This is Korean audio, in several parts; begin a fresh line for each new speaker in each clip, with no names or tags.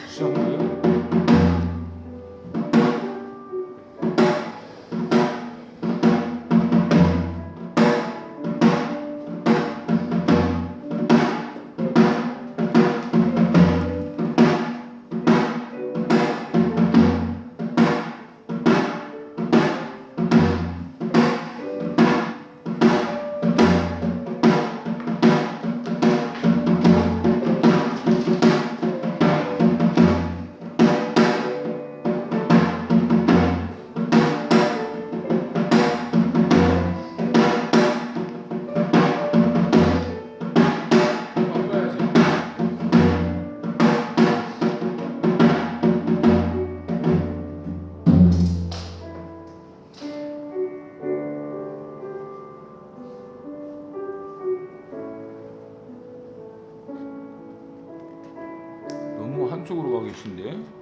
시작하고요. 너무 한쪽으로 가 계신데?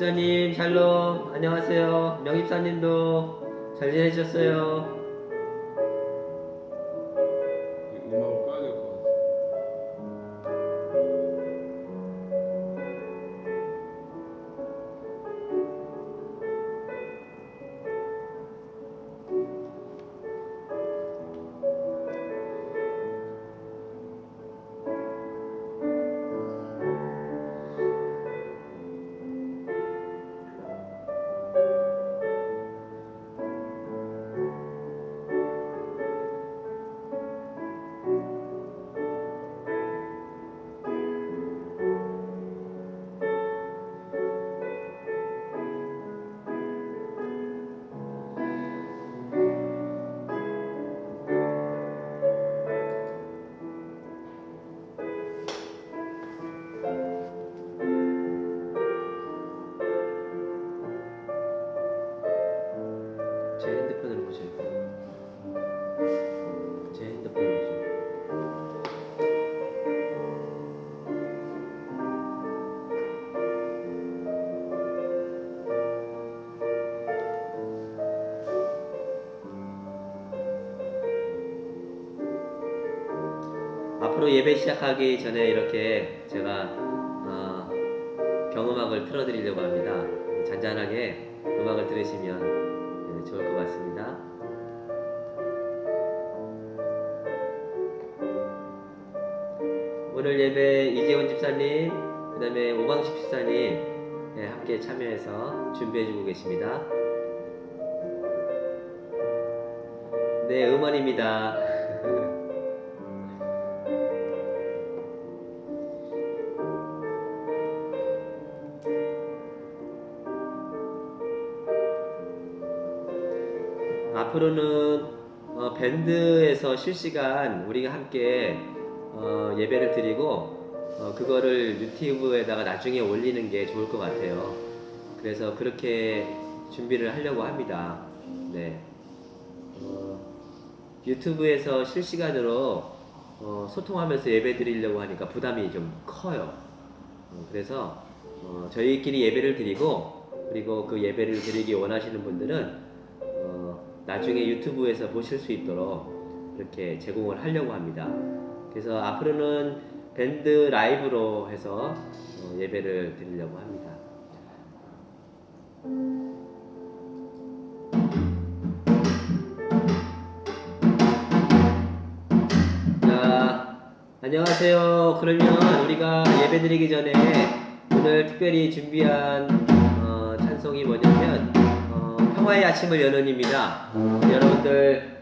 집사님 샬롬 안녕하세요. 명입사님도 잘 지내셨어요?
음악을 꺼야 될 것 같아.
제 핸드폰으로 보세요. 제 핸드폰으로 보세요. 앞으로 예배 시작하기 전에 이렇게 제가 경음악을 틀어드리려고 합니다. 잔잔하게 음악을 들으시면 좋을 것 같습니다. 오늘 예배 이재훈 집사님, 그 다음에 오광식 집사님 함께 참여해서 준비해주고 계십니다. 네, 음원입니다. 앞으로는 밴드에서 실시간 우리가 함께 예배를 드리고 그거를 유튜브에다가 나중에 올리는 게 좋을 것 같아요. 그래서 그렇게 준비를 하려고 합니다. 네. 유튜브에서 실시간으로 소통하면서 예배 드리려고 하니까 부담이 좀 커요. 그래서 저희끼리 예배를 드리고 그리고 그 예배를 드리기 원하시는 분들은 나중에 유튜브에서 보실 수 있도록 이렇게 제공을 하려고 합니다. 그래서 앞으로는 밴드 라이브로 해서 예배를 드리려고 합니다. 자, 안녕하세요. 그러면 우리가 예배 드리기 전에 오늘 특별히 준비한 찬송이 뭐냐면 평화의 아침을 여는입니다. 여러분들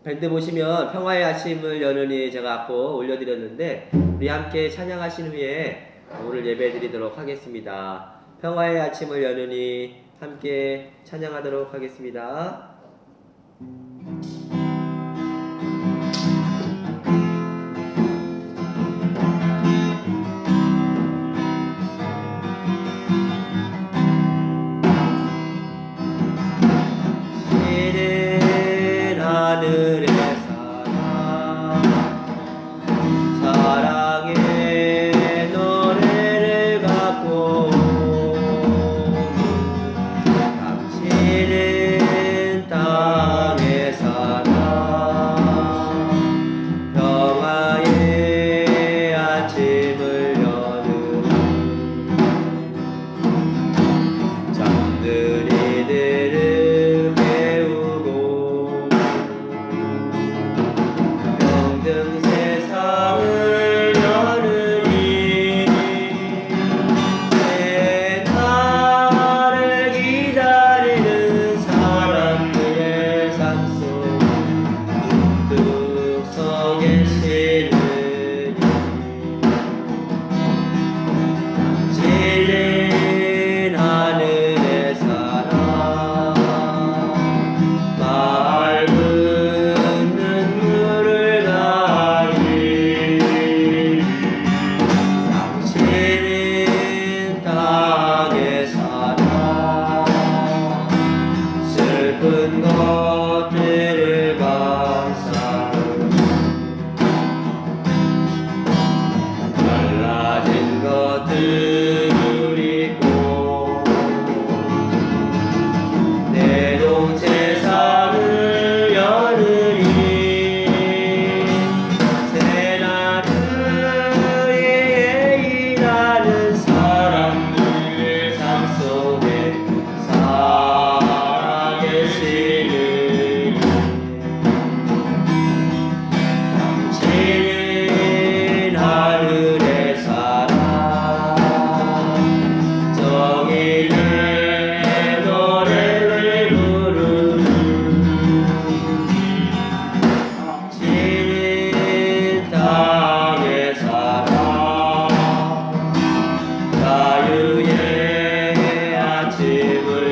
밴드 보시면 평화의 아침을 여는이 제가 앞으로 올려드렸는데 우리 함께 찬양하신 후에 오늘 예배 드리도록 하겠습니다. 평화의 아침을 여는이 함께 찬양하도록 하겠습니다. 하늘의 사랑의 노래를 갖고 당신은 땅에서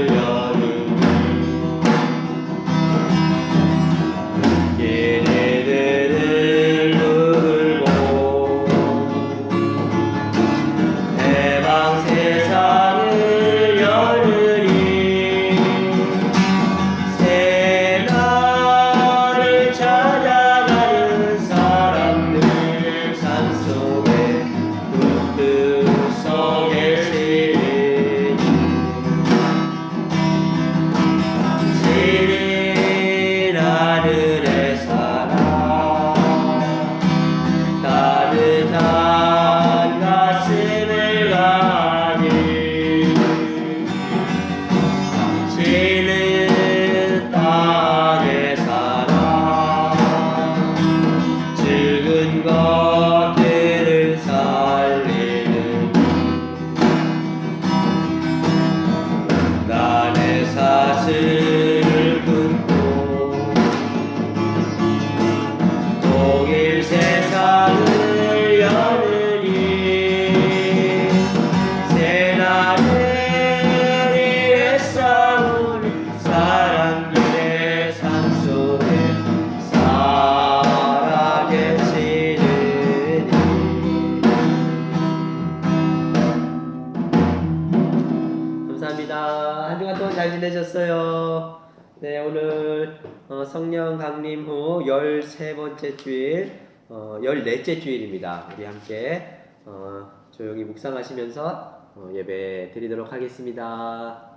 여는 얘네들을 누르고 해방 세상을 여르니 새 나를 찾아가는 사람들 산속에 문득 서 계시니 지린 하늘의 사랑 따뜻한 가슴을 가니 지는 땅의 사랑 즐근 것들을 살리는 나의 사슬을 끊고 독일 세상을 여느니 새 나를 위해 싸우는 사람들의 삶 속에 살아계시느니 감사합니다. 한 주간 동안 잘 지내셨어요? 네, 오늘 성령 강림 후 13번째 주일, 14째 주일입니다. 우리 함께 조용히 묵상하시면서 예배 드리도록 하겠습니다.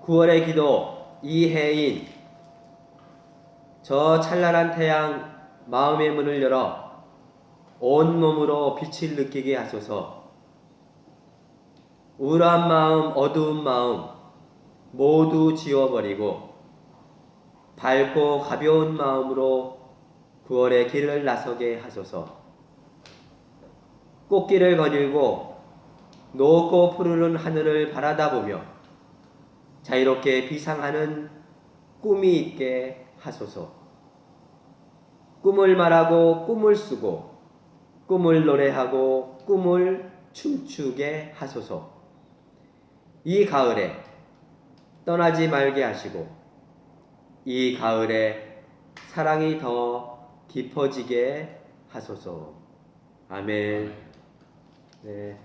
(9월의) 기도 이혜인. 저 찬란한 태양 마음의 문을 열어 온몸으로 빛을 느끼게 하소서. 우울한 마음, 어두운 마음 모두 지워버리고 밝고 가벼운 마음으로 9월의 길을 나서게 하소서. 꽃길을 거닐고 높고 푸르른 하늘을 바라다보며 자유롭게 비상하는 꿈이 있게 하소서. 꿈을 말하고 꿈을 쓰고 꿈을 노래하고 꿈을 춤추게 하소서. 이 가을에 떠나지 말게 하시고 이 가을에 사랑이 더 깊어지게 하소서. 아멘. 네,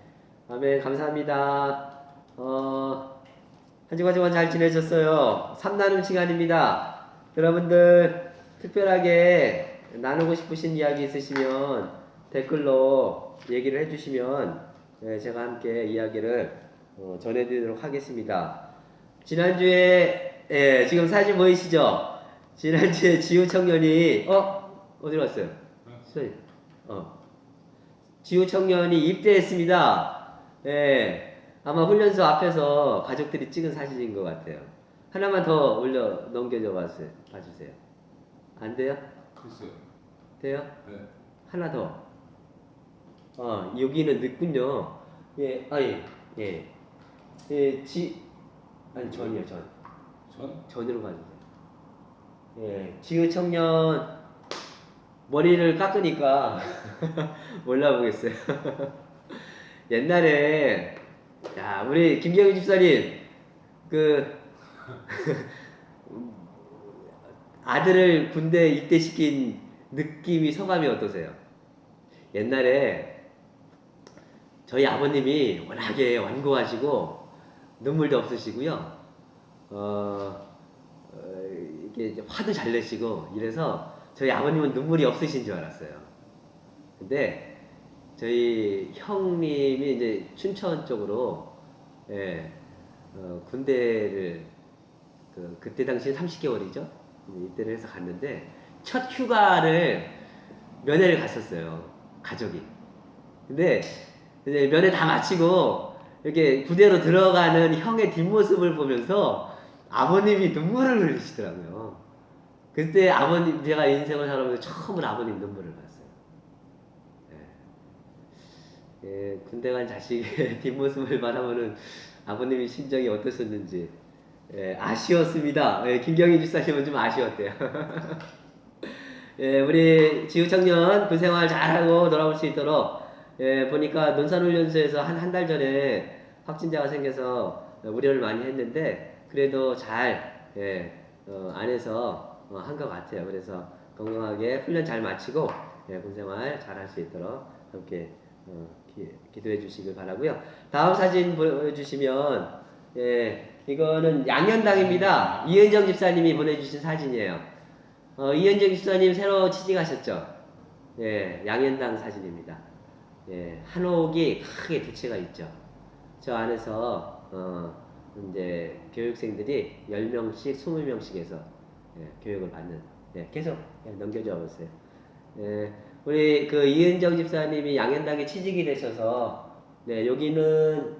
아멘. 감사합니다. 한 주간 동안 잘 지내셨어요? 삼나눔 시간입니다. 여러분들 특별하게 나누고 싶으신 이야기 있으시면 댓글로 얘기를 해주시면 제가 함께 이야기를 전해드리도록 하겠습니다. 지난주에 지금 사진 보이시죠? 지난주에 지우 청년이 어디로 갔어요? 지우 청년이 입대했습니다. 아마 훈련소 앞에서 가족들이 찍은 사진인 것 같아요. 하나만 더 올려 넘겨줘 봐주세요. 안 돼요?
글쎄요.
돼요?
네.
하나 더. 여기는 늦군요. 예, 전이요, 전.
전?
전으로 가주세요. 예, 지우 청년 머리를 깎으니까 몰라보겠어요. 옛날에 우리 김경희 집사님 아들을 군대 입대시킨 느낌이 소감이 어떠세요? 옛날에 저희 아버님이 워낙에 완고하시고 눈물도 없으시고요. 이게 화도 잘 내시고 이래서 저희 아버님은 눈물이 없으신 줄 알았어요. 근데 저희 형님이 이제 춘천 쪽으로 군대를 그때 당시에 30개월이죠. 입대를 해서 갔는데 첫 휴가를 면회를 갔었어요. 가족이. 근데 이제 면회 다 마치고 이렇게 부대로 들어가는 형의 뒷모습을 보면서 아버님이 눈물을 흘리시더라고요. 그때 아버님, 제가 인생을 살아보면서 처음으로 아버님 눈물을 봤어요. 군대 간 자식의 뒷모습을 바라보는 아버님의 심정이 어떠셨는지 예, 아쉬웠습니다. 예, 김경희 집사님은 좀 아쉬웠대요. 예, 우리 지구청년 그 생활 잘하고 돌아올 수 있도록 예, 보니까 논산훈련소에서 한 달 전에 확진자가 생겨서 우려를 많이 했는데 그래도 잘 예, 안에서 한 것 같아요. 그래서 건강하게 훈련 잘 마치고 예, 군생활 잘 할 수 있도록 함께 기도해 주시길 바라고요. 다음 사진 보여주시면 예, 이거는 양현당입니다. 이은정 집사님이 보내주신 사진이에요. 이현정 집사님 새로 취직하셨죠? 예, 양현당 사진입니다. 예, 한옥이 크게 두 채가 있죠. 저 안에서 이제 교육생들이 10명씩, 20명씩에서 예, 교육을 받는. 예, 계속 넘겨줘 보세요. 예, 우리 그 이은정 집사님이 양현당에 취직이 되셔서 네, 여기는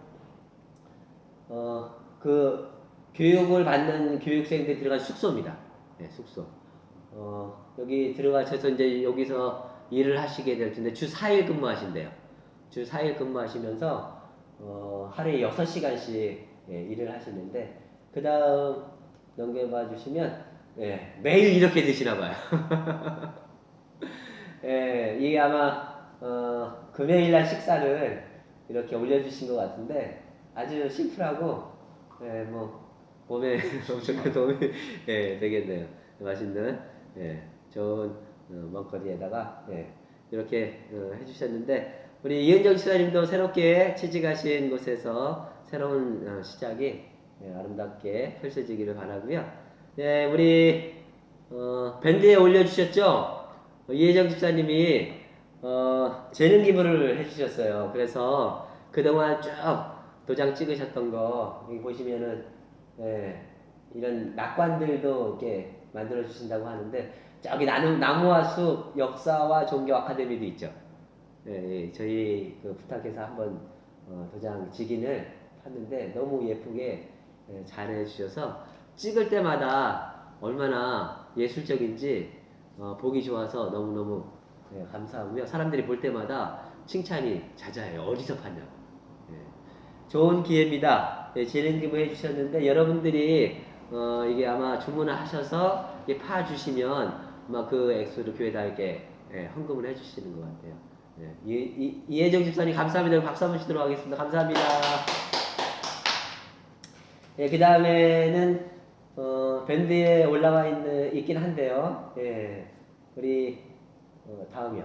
그 교육을 받는 교육생들이 들어간 숙소입니다. 네, 숙소. 여기 들어가셔서 이제 여기서 일을 하시게 될 텐데 주 4일 근무하신대요. 주 4일 근무하시면서 하루에 6시간씩 예, 일을 하시는데 그 다음 넘겨봐 주시면 예, 매일 이렇게 드시나 봐요. 예, 이게 아마 금요일날 식사를 이렇게 올려주신 것 같은데 아주 심플하고 예, 뭐 몸에 엄청 도움이 예, 되겠네요. 맛있는 예, 좋은 먹거리에다가 예, 이렇게 해주셨는데 우리 이은정 시사님도 새롭게 취직하신 곳에서 새로운 시작이 예, 아름답게 펼쳐지기를 바라고요. 네, 우리 밴드에 올려주셨죠? 이혜정 집사님이 재능 기부를 해주셨어요. 그래서 그동안 쭉 도장 찍으셨던 거 여기 보시면은 예, 이런 낙관들도 이렇게 만들어 주신다고 하는데 저기 나무와 숲 역사와 종교 아카데미도 있죠. 예, 예, 저희 그 부탁해서 한번 도장 직인을 했는데 너무 예쁘게 예, 잘해 주셔서 찍을 때마다 얼마나 예술적인지 보기 좋아서 너무너무 예, 감사하고요. 사람들이 볼 때마다 칭찬이 잦아요. 어디서 봤냐고. 예, 좋은 기회입니다. 예, 재능 기부 해주셨는데 여러분들이 이게 아마 주문을 하셔서 파 주시면 아마 그 액수를 교회다 이렇게 예, 헌금을 해주시는 것 같아요. 예, 이혜정 집사님 감사합니다. 박수 한번 치도록 하겠습니다. 감사합니다. 예, 그 다음에는 밴드에 올라와 있긴 한데요. 예, 우리 다음이요.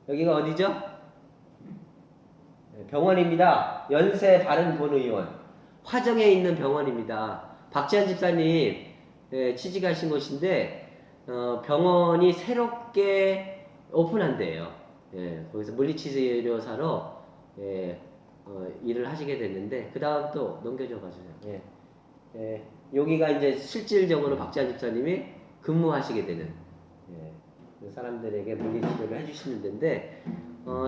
여기가 어디죠? 병원입니다. 연세 바른 본의원. 화정에 있는 병원입니다. 박지한 집사님 예, 취직하신 곳인데 병원이 새롭게 오픈한 데예요. 예, 거기서 물리치료사로 예, 일을 하시게 됐는데 그 다음 또 넘겨줘 봐주세요. 예, 예, 여기가 이제 실질적으로 박지한 집사님이 근무하시게 되는 예, 그 사람들에게 물리치료를 해주시는 데인데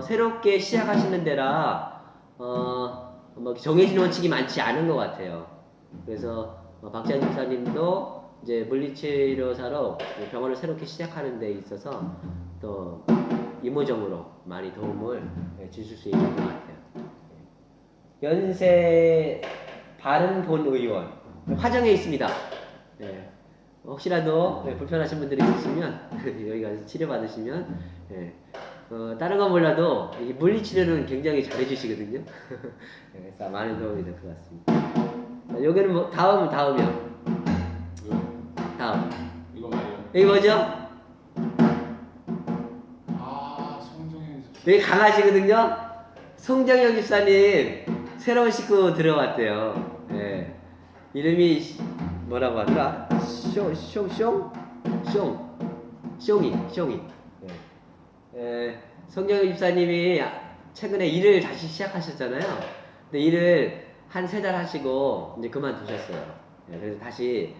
새롭게 시작하시는 데라 뭐 정해진 원칙이 많지 않은 것 같아요. 그래서 박지한 집사님도 이제 물리치료사로 병원을 새롭게 시작하는 데 있어서 또 이모적으로 많이 도움을 주실 수 있는 것 같아요. 연세 바른 본 의원 화정에 있습니다. 네. 혹시라도 불편하신 분들이 있으시면 여기 가서 치료받으시면 다른 건 몰라도 이 물리치료는 굉장히 잘해주시거든요. 그래서 많은 도움이 될 것 같습니다. 여기는 뭐 다음이요. 다음.
이거 말이요.
여기 뭐죠?
아, 성정현
여기 강아지거든요. 송정영 집사님 새로운 식구 들어왔대요. 예. 이름이 뭐라고 하더라? 숑이. 송정영 집사님이 최근에 일을 다시 시작하셨잖아요. 근데 일을 한 3달 하시고 이제 그만두셨어요. 그래서 다시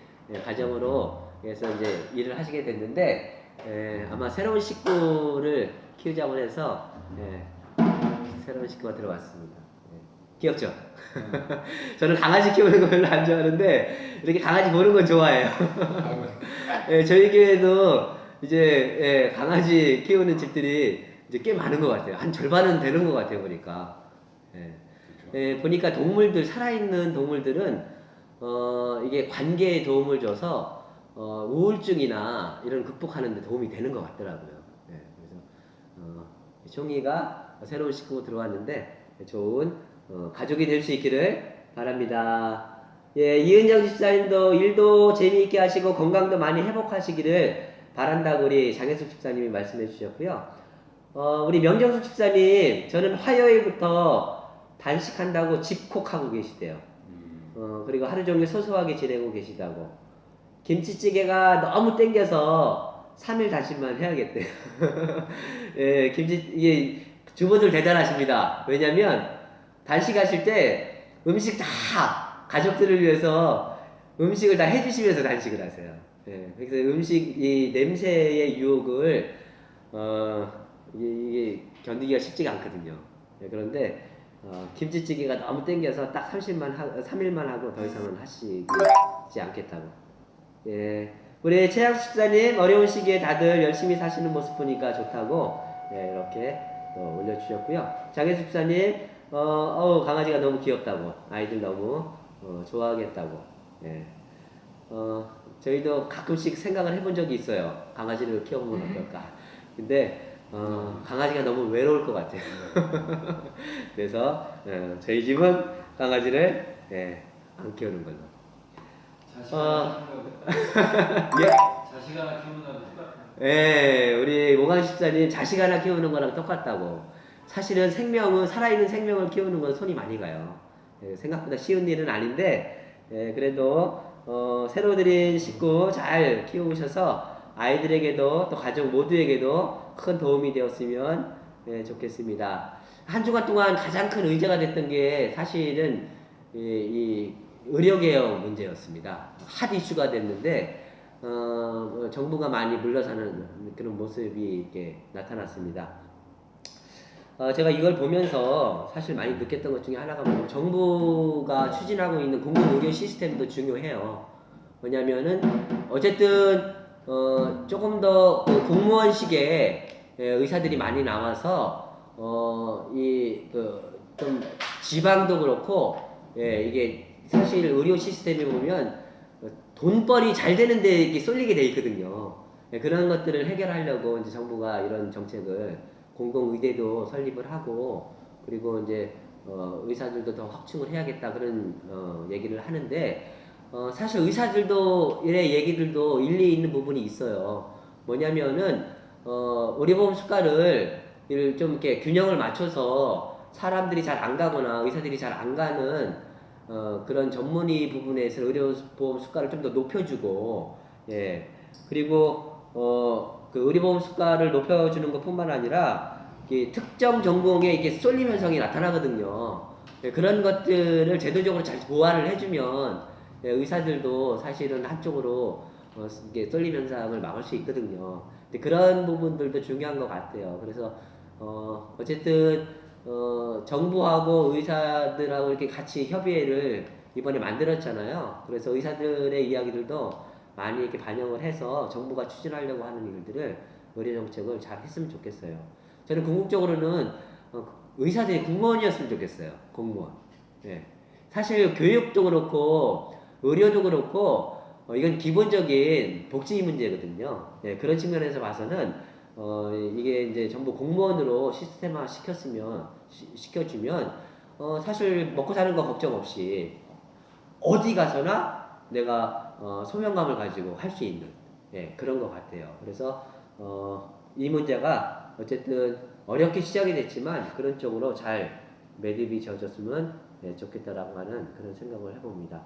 가정으로 해서 이제 일을 하시게 됐는데 아마 새로운 식구를 키우자고 해서 새로운 식구가 들어왔습니다. 귀엽죠? 저는 강아지 키우는 거 별로 안 좋아하는데 이렇게 강아지 보는 건 좋아해요. 저희 교회도 이제 강아지 키우는 집들이 이제 꽤 많은 것 같아요. 한 절반은 되는 것 같아요 보니까. 보니까 동물들 살아있는 동물들은 이게 관계에 도움을 줘서 우울증이나 이런 극복하는 데 도움이 되는 것 같더라고요. 예, 그래서 총이가 새로운 식구 들어왔는데 좋은 가족이 될 수 있기를 바랍니다. 예, 이은정 집사님도 일도 재미있게 하시고 건강도 많이 회복하시기를 바란다고 우리 장혜숙 집사님이 말씀해 주셨고요. 우리 명정숙 집사님, 저는 화요일부터 단식한다고 집콕하고 계시대요. 그리고 하루 종일 소소하게 지내고 계시다고. 김치찌개가 너무 땡겨서 3일 단식만 해야겠대요. 예, 이게 주부들 대단하십니다. 왜냐면 단식하실 때 음식 다 가족들을 위해서 음식을 다 해주시면서 단식을 하세요. 예, 그래서 음식 이 냄새의 유혹을 이게 견디기가 쉽지가 않거든요. 예, 그런데 김치찌개가 너무 땡겨서 딱 3일만 하고 더 이상은 하시지 않겠다고. 예, 우리 최양수 집사님 어려운 시기에 다들 열심히 사시는 모습 보니까 좋다고 예, 이렇게 올려주셨고요. 장혜수 집사님 강아지가 너무 귀엽다고 아이들 너무 좋아하겠다고. 예, 저희도 가끔씩 생각을 해본 적이 있어요. 강아지를 키워보면 어떨까. 근데 강아지가 너무 외로울 것 같아요. 그래서 저희 집은 강아지를 안 키우는 걸로.
자식 하나 키우는
예?
자식 하나 키우는 거랑 똑같아요.
예, 우리 오강십사님 자식 하나 키우는 거랑 똑같다고. 사실은 살아있는 생명을 키우는 건 손이 많이 가요. 예, 생각보다 쉬운 일은 아닌데, 그래도, 새로 들인 식구 잘 키우셔서 아이들에게도 또 가족 모두에게도 큰 도움이 되었으면 좋겠습니다. 한 주간 동안 가장 큰 의제가 됐던 게 사실은 이 의료개혁 문제였습니다. 핫 이슈가 됐는데, 정부가 많이 물러서는 그런 모습이 이렇게 나타났습니다. 제가 이걸 보면서 사실 많이 느꼈던 것 중에 하나가 뭐냐면 정부가 추진하고 있는 공공의료 시스템도 중요해요. 왜냐면은 어쨌든 조금 더 그 공무원식의 의사들이 많이 나와서 좀 지방도 그렇고 이게 사실 의료 시스템이 보면 돈벌이 잘 되는데 이게 쏠리게 돼 있거든요. 그런 것들을 해결하려고 이제 정부가 이런 정책을 공공의대도 설립을 하고 그리고 이제 의사들도 더 확충을 해야겠다 그런 얘기를 하는데 사실 의사들도 이래 얘기들도 일리 있는 부분이 있어요. 뭐냐면은 의료보험 수가를 좀 이렇게 균형을 맞춰서 사람들이 잘 안 가거나 의사들이 잘 안 가는 그런 전문의 부분에서 의료보험 수가를 좀 더 높여주고 예 그리고 그 의료보험 수가를 높여주는 것뿐만 아니라 특정 전공에 이게 쏠림 현상이 나타나거든요. 예, 그런 것들을 제도적으로 잘 보완을 해주면 예, 의사들도 사실은 한쪽으로 이게 쏠림 현상을 막을 수 있거든요. 근데 그런 부분들도 중요한 것 같아요. 그래서 어쨌든 정부하고 의사들하고 이렇게 같이 협의회를 이번에 만들었잖아요. 그래서 의사들의 이야기들도 많이 이렇게 반영을 해서 정부가 추진하려고 하는 일들을 의료 정책을 잘 했으면 좋겠어요. 저는 궁극적으로는 의사들이 공무원이었으면 좋겠어요. 공무원. 예. 사실 교육도 그렇고 의료도 그렇고 이건 기본적인 복지 문제거든요. 예, 그런 측면에서 봐서는 이게 이제 전부 공무원으로 시스템화 시켜주면 사실 먹고 사는 거 걱정 없이 어디 가서나 내가 소명감을 가지고 할 수 있는 그런 것 같아요. 그래서 이 문제가 어쨌든 어렵게 시작이 됐지만 그런 쪽으로 잘 매듭이 지어졌으면 좋겠다라고 하는 그런 생각을 해봅니다.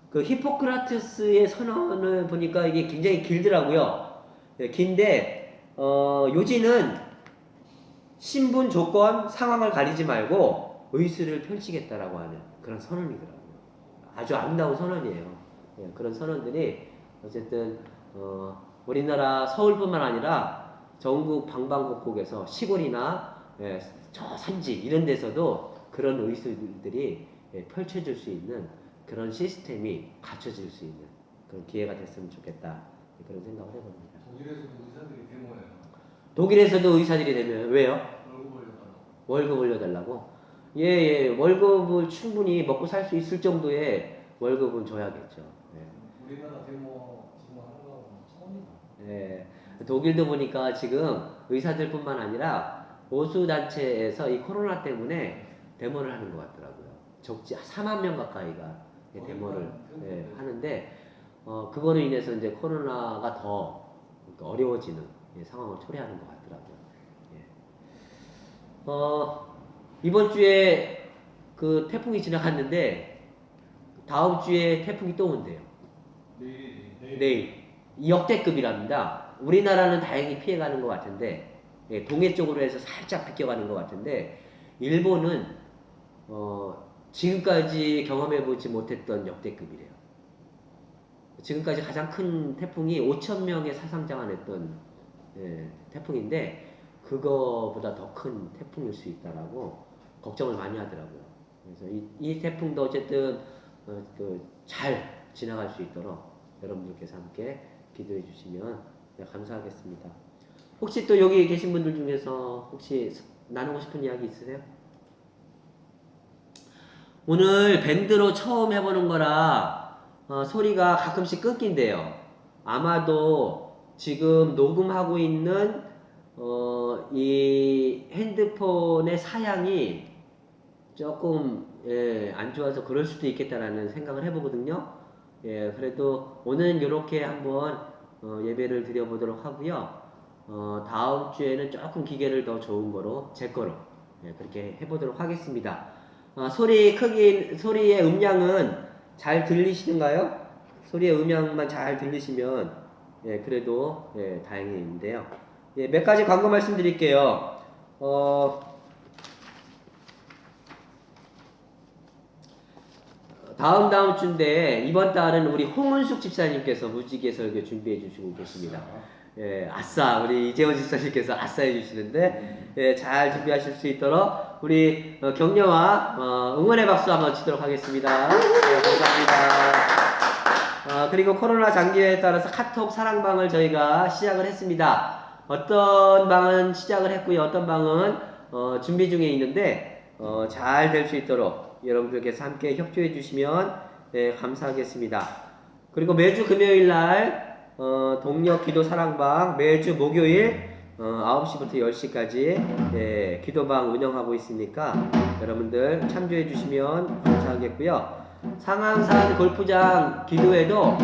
그 히포크라테스의 선언을 보니까 이게 굉장히 길더라고요. 긴데 요지는 신분, 조건, 상황을 가리지 말고 의술을 펼치겠다라고 하는 그런 선언이더라고요. 아주 아름다운 선언이에요. 그런 선언들이 어쨌든 우리나라 서울뿐만 아니라 전국 방방곡곡에서 시골이나 저 산지 이런 데서도 그런 의술들이 펼쳐질 수 있는 그런 시스템이 갖춰질 수 있는 그런 기회가 됐으면 좋겠다 그런 생각을 해봅니다.
독일에서도 의사들이 데모해요.
독일에서도 의사들이 되면 왜요?
월급 올려달라고.
월급 올려달라고? 예, 월급을 충분히 먹고 살 수 있을 정도의 월급은 줘야겠죠.
우리나라 데모 지금 하는 거 처음이다.
예. 독일도 보니까 지금 의사들뿐만 아니라 보수 단체에서 이 코로나 때문에 데모를 하는 것 같더라고요. 적지 4만 명 가까이가 데모를 하는데 그거로 인해서 이제 코로나가 더 어려워지는 상황을 초래하는 것 같더라고요. 이번 주에 그 태풍이 지나갔는데 다음 주에 태풍이 또 온대요. 내일. 역대급이랍니다. 우리나라는 다행히 피해가는 것 같은데 동해 쪽으로 해서 살짝 비껴가는 것 같은데 일본은 지금까지 경험해보지 못했던 역대급이래요. 지금까지 가장 큰 태풍이 5,000명의 사상자가 냈던 태풍인데 그거보다 더 큰 태풍일 수 있다라고 걱정을 많이 하더라고요. 그래서 이 태풍도 어쨌든 잘 지나갈 수 있도록 여러분들께서 함께 기도해 주시면 감사하겠습니다. 혹시 또 여기 계신 분들 중에서 혹시 나누고 싶은 이야기 있으세요? 오늘 밴드로 처음 해보는 거라 소리가 가끔씩 끊긴대요. 아마도 지금 녹음하고 있는 이 핸드폰의 사양이 조금 안 좋아서 그럴 수도 있겠다라는 생각을 해보거든요. 그래도 오늘은 이렇게 한번 예배를 드려보도록 하고요. 다음 주에는 조금 기계를 더 좋은 거로 제 거로 그렇게 해보도록 하겠습니다. 소리의 음량은 잘 들리시는가요? 소리의 음량만 잘 들리시면 그래도 다행인데요. 몇 가지 광고 말씀드릴게요. 다음 주인데 이번 달은 우리 홍은숙 집사님께서 무지개 설교 준비해 주시고 계십니다. 아싸 우리 이재원 집사님께서 아싸 해주시는데 잘 준비하실 수 있도록 우리 격려와 응원의 박수 한번 치도록 하겠습니다. 감사합니다. 그리고 코로나 장기화에 따라서 카톡 사랑방을 저희가 시작을 했습니다. 어떤 방은 시작을 했고요, 어떤 방은 준비 중에 있는데 잘 될 수 있도록 여러분들께서 함께 협조해 주시면 감사하겠습니다. 그리고 매주 금요일 날 동력 기도 사랑방, 매주 목요일 9시부터 10시까지 기도방 운영하고 있으니까 여러분들 참조해 주시면 감사하겠고요. 상암산 골프장 기도회도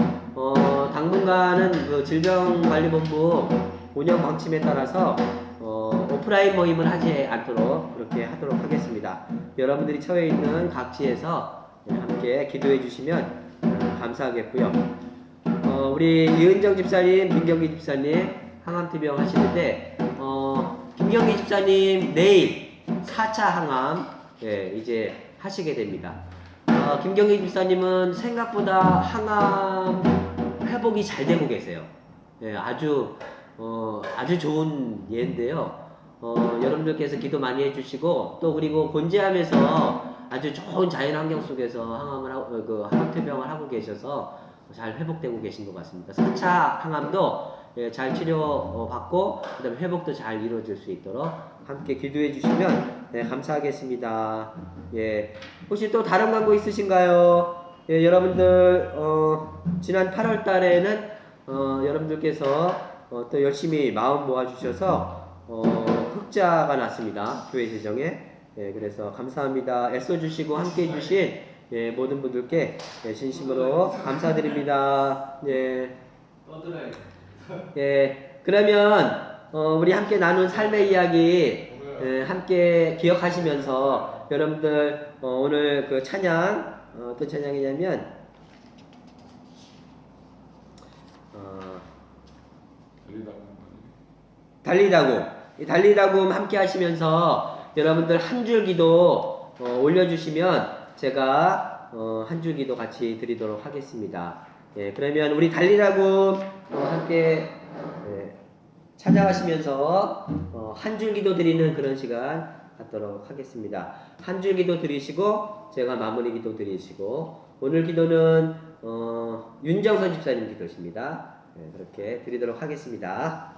당분간은 그 질병관리본부 운영 방침에 따라서 오프라인 모임을 하지 않도록 그렇게 하도록 하겠습니다. 여러분들이 처해 있는 각지에서 함께 기도해 주시면 감사하겠고요. 우리 이은정 집사님, 김경기 집사님 항암투병 하시는데 김경기 집사님 내일 4차 항암 이제 하시게 됩니다. 김경기 집사님은 생각보다 항암 회복이 잘 되고 계세요. 아주 좋은 예인데요. 여러분들께서 기도 많이 해주시고 또 그리고 곤지암에서 아주 좋은 자연 환경 속에서 항암투병을 하고 계셔서 잘 회복되고 계신 것 같습니다. 4차 항암도 잘 치료받고 그다음에 회복도 잘 이루어질 수 있도록 함께 기도해 주시면 감사하겠습니다. 혹시 또 다른 광고 있으신가요? 여러분들 지난 8월 달에는 여러분들께서 또 열심히 마음 모아 주셔서 흑자가 났습니다. 교회 재정에. 그래서 감사합니다. 애써 주시고 함께 해 주신 모든 분들께 진심으로 감사드립니다. 그러면 우리 함께 나눈 삶의 이야기 함께 기억하시면서 여러분들 오늘 그 찬양 어떤 찬양이냐면 달리다굼 함께 하시면서 여러분들 한 줄 기도 올려주시면 제가 한 줄 기도 같이 드리도록 하겠습니다. 그러면 우리 달리다굼 함께 찬양하시면서 한 줄 기도 드리는 그런 시간 갖도록 하겠습니다. 한 줄 기도 드리시고 제가 마무리 기도 드리시고 오늘 기도는 윤정선 집사님 기도십니다. 그렇게 드리도록 하겠습니다.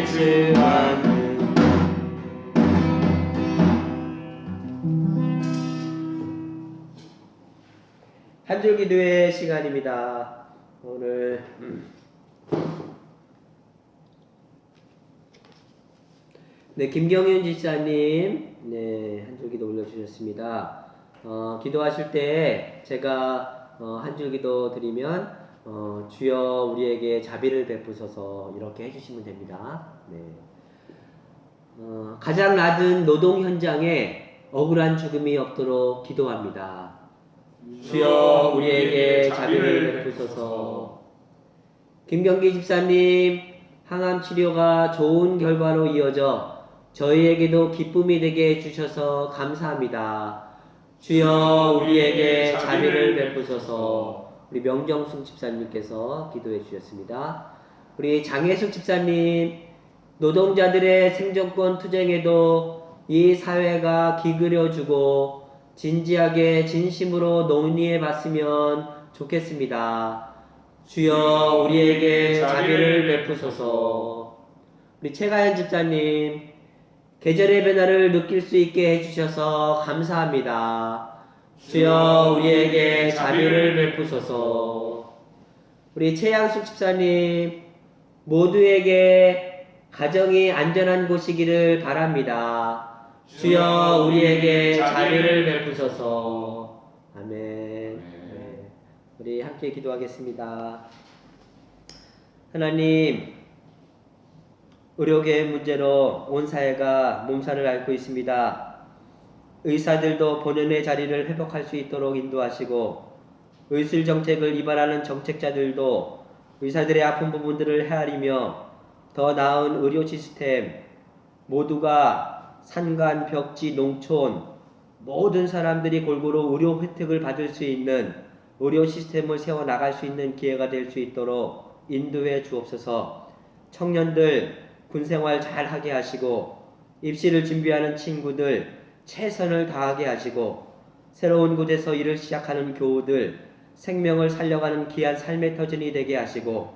예수하는 한 줄 기도의 시간입니다. 오늘 네, 김경윤 집사님 한 줄 기도 올려주셨습니다. 기도하실 때 제가 한 줄 기도 드리면 주여 우리에게 자비를 베푸소서 이렇게 해주시면 됩니다. 네. 가장 낮은 노동 현장에 억울한 죽음이 없도록 기도합니다. 주여 우리에게 자비를 베푸소서. 김경기 집사님 항암 치료가 좋은 결과로 이어져 저희에게도 기쁨이 되게 해주셔서 감사합니다. 주여 우리에게 자비를 베푸소서. 우리 명정순 집사님께서 기도해 주셨습니다. 우리 장혜숙 집사님 노동자들의 생존권 투쟁에도 이 사회가 기울여주고 진지하게 진심으로 논의해 봤으면 좋겠습니다. 주여 우리에게 자비를 베푸소서. 우리 최가연 집사님 계절의 변화를 느낄 수 있게 해주셔서 감사합니다. 주여 우리에게 자비를 베푸소서. 우리 최양숙 집사님 모두에게 가정이 안전한 곳이기를 바랍니다. 주여 우리에게 자비를 베푸소서. 아멘. 네. 우리 함께 기도하겠습니다. 하나님, 의료계의 문제로 온 사회가 몸살을 앓고 있습니다. 의사들도 본연의 자리를 회복할 수 있도록 인도하시고 의술 정책을 위반하는 정책자들도 의사들의 아픈 부분들을 헤아리며 더 나은 의료 시스템, 모두가 산간, 벽지, 농촌 모든 사람들이 골고루 의료 혜택을 받을 수 있는 의료 시스템을 세워나갈 수 있는 기회가 될 수 있도록 인도해 주옵소서. 청년들 군생활 잘 하게 하시고 입시를 준비하는 친구들 최선을 다하게 하시고 새로운 곳에서 일을 시작하는 교우들 생명을 살려가는 귀한 삶의 터전이 되게 하시고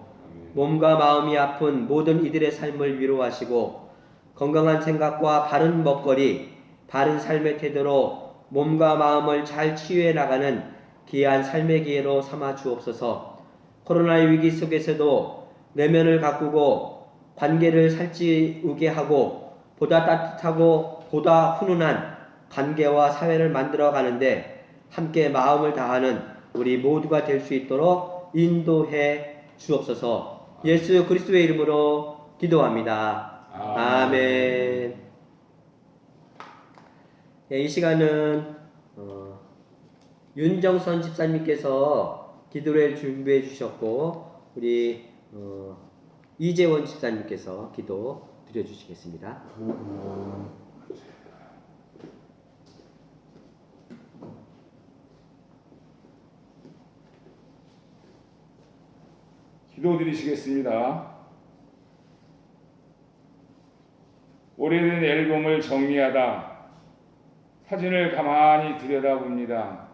몸과 마음이 아픈 모든 이들의 삶을 위로하시고 건강한 생각과 바른 먹거리, 바른 삶의 태도로 몸과 마음을 잘 치유해 나가는 귀한 삶의 기회로 삼아 주옵소서. 코로나의 위기 속에서도 내면을 가꾸고 관계를 살찌우게 하고 보다 따뜻하고 보다 훈훈한 관계와 사회를 만들어 가는데 함께 마음을 다하는 우리 모두가 될 수 있도록 인도해 주옵소서. 예수 그리스도의 이름으로 기도합니다. 아멘. 네, 이 시간은 윤정선 집사님께서 기도를 준비해 주셨고 우리 이재원 집사님께서 기도 드려주시겠습니다.
기도드리시겠습니다. 오래된 앨범을 정리하다 사진을 가만히 들여다봅니다.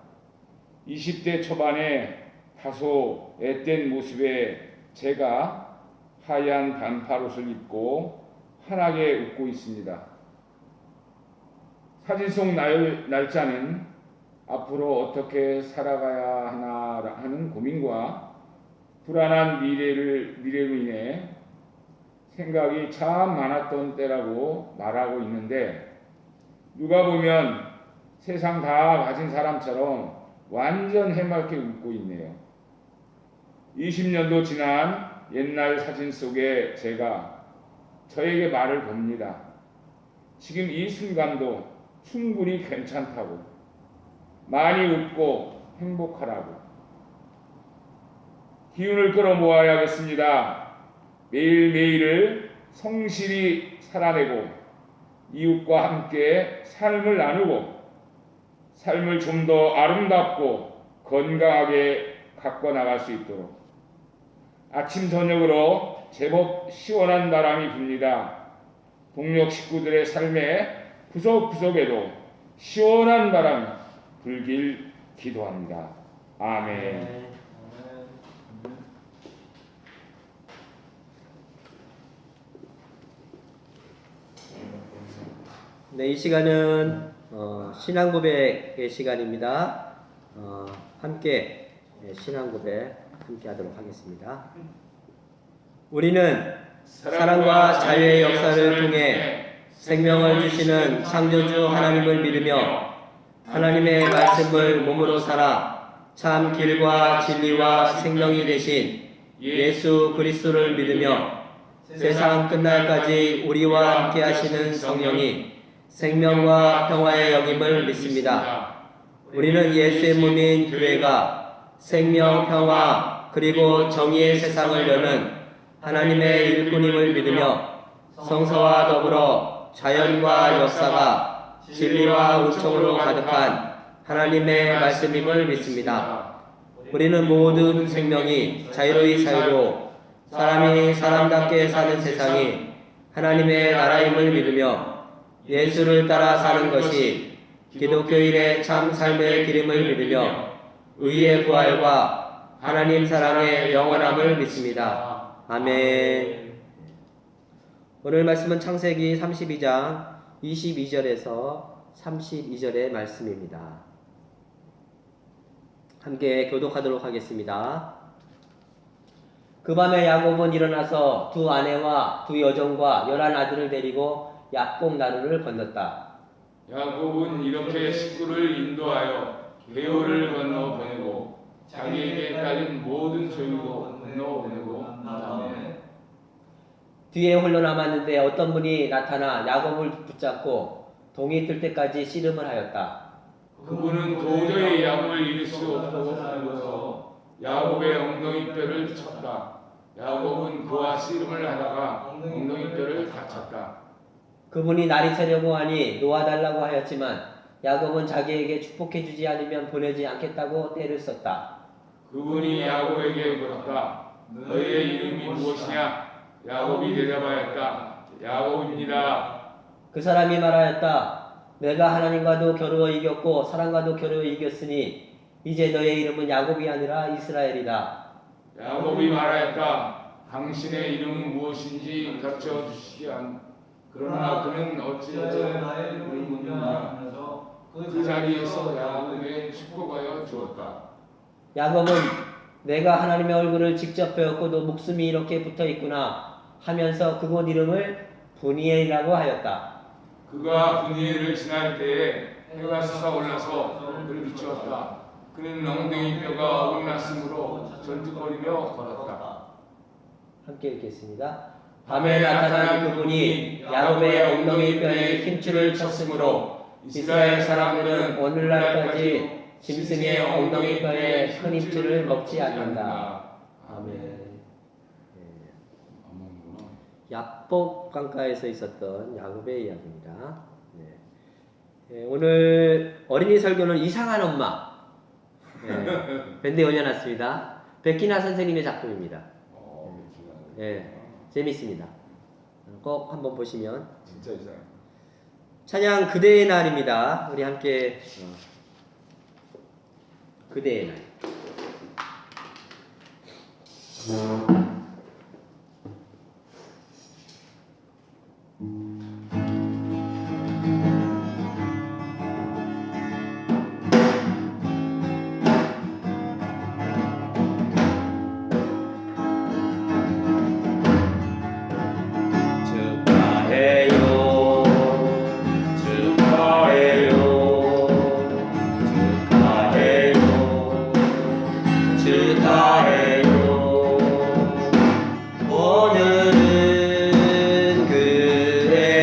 20대 초반에 다소 앳된 모습의 제가 하얀 반팔옷을 입고 환하게 웃고 있습니다. 사진 속 날짜는 앞으로 어떻게 살아가야 하나 하는 고민과 불안한 미래로 인해 생각이 참 많았던 때라고 말하고 있는데 누가 보면 세상 다 가진 사람처럼 완전 해맑게 웃고 있네요. 20년도 지난 옛날 사진 속에 제가 저에게 말을 겁니다. 지금 이 순간도 충분히 괜찮다고, 많이 웃고 행복하라고. 기운을 끌어모아야겠습니다. 매일매일을 성실히 살아내고 이웃과 함께 삶을 나누고 삶을 좀 더 아름답고 건강하게 갖고 나갈 수 있도록 아침 저녁으로 제법 시원한 바람이 붑니다. 동료 식구들의 삶의 구석구석에도 시원한 바람이 불길 기도합니다. 아멘.
네, 이 시간은 신앙 고백의 시간입니다. 함께 신앙 고백 함께 하도록 하겠습니다. 우리는 사랑과 자유의 역사를 통해 생명을 주시는 창조주 하나님을 믿으며 하나님의 말씀을 몸으로 살아 참 길과 진리와 생명이 되신 예수 그리스도를 믿으며 세상 끝날까지 우리와 함께 하시는 성령이 생명과 평화의 역임을 믿습니다. 우리는 예수의 몸인 교회가 생명, 평화, 그리고 정의의 세상을 여는 하나님의 일꾼임을 믿으며 성서와 더불어 자연과 역사가 진리와 은총으로 가득한 하나님의 말씀임을 믿습니다. 우리는 모든 생명이 자유로이 살고 사람이 사람답게 사는 세상이 하나님의 나라임을 믿으며 예수를 따라 사는 것이 기독교인의 참 삶의 길임을 믿으며 의의 부활과 하나님 사랑의 영원함을 믿습니다. 아멘. 오늘 말씀은 창세기 32장 22절에서 32절의 말씀입니다. 함께 교독하도록 하겠습니다. 그 밤에 야곱은 일어나서 두 아내와 두 여종과 11아들을 데리고 야복 나루를 건넜다.
야곱은 이렇게 식구를 인도하여 배후를 건너 보내고 자기에게 딸린 모든 소유도 건너 보내고 난 다음에
뒤에 홀로 남았는데 어떤 분이 나타나 야곱을 붙잡고 동이 뜰 때까지 씨름을 하였다.
그분은 도저히 야곱을 이길 수 없다고 하면서 야곱의 엉덩이뼈를 쳤다. 야곱은 그와 씨름을 하다가 엉덩이뼈를 다쳤다.
그분이 날이 새려고 하니 놓아달라고 하였지만 야곱은 자기에게 축복해 주지 않으면 보내지 않겠다고 떼를 썼다.
그분이 야곱에게 물었다. 너의 이름이 무엇이냐? 야곱이 대답하였다. 야곱입니다.
그 사람이 말하였다. 내가 하나님과도 겨루어 이겼고 사람과도 겨루어 이겼으니 이제 너의 이름은 야곱이 아니라 이스라엘이다.
야곱이 말하였다. 당신의 이름은 무엇인지 가르쳐 주시지 않. 그러나 그는 어찌하여
나의 이름을 묻냐 하면서
그 자리에서 야곱에게 축복하여 주었다.
야곱은 내가 하나님의 얼굴을 직접 배웠고도 목숨이 이렇게 붙어 있구나 하면서 그곳 이름을 브니엘이라고 하였다.
그가 브니엘을 지날 때에 해가 솟아올라서 그를 비추었다. 그는 엉덩이뼈가 어긋났으므로 전투거리며 걸었다.
함께 읽겠습니다. 밤에 나타난 그분이 야곱의 엉덩이뼈에 힘줄을 쳤으므로 이스라엘 사람들은 오늘날까지 짐승의 엉덩이뼈에 큰 힘줄을 먹지 않는다. 아멘. 야복 강가에서 있었던 야곱의 이야기입니다. 오늘 어린이 설교는 이상한 엄마 밴드에 올려놨습니다. 백기나 선생님의 작품입니다. 재밌습니다. 꼭 한번 보시면.
진짜 이상해.
찬양 그대의 날입니다. 우리 함께 그대의 날. 오늘은 그대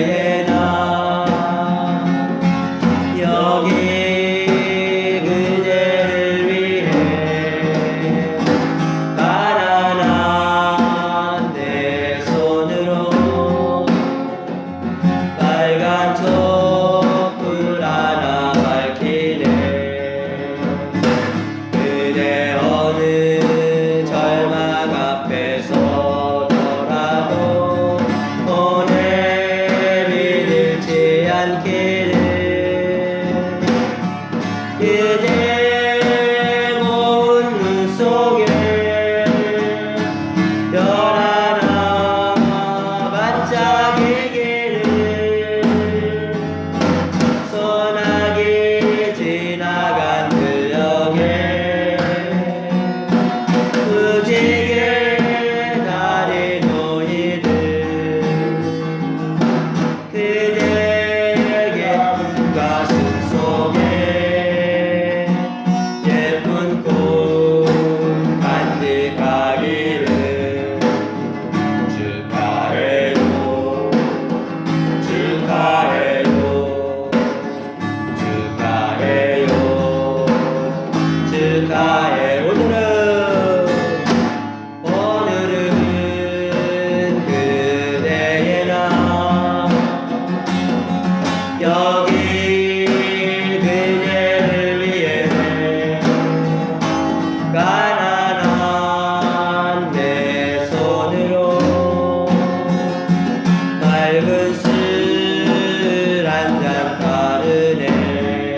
붉은 술 한잔 따르네.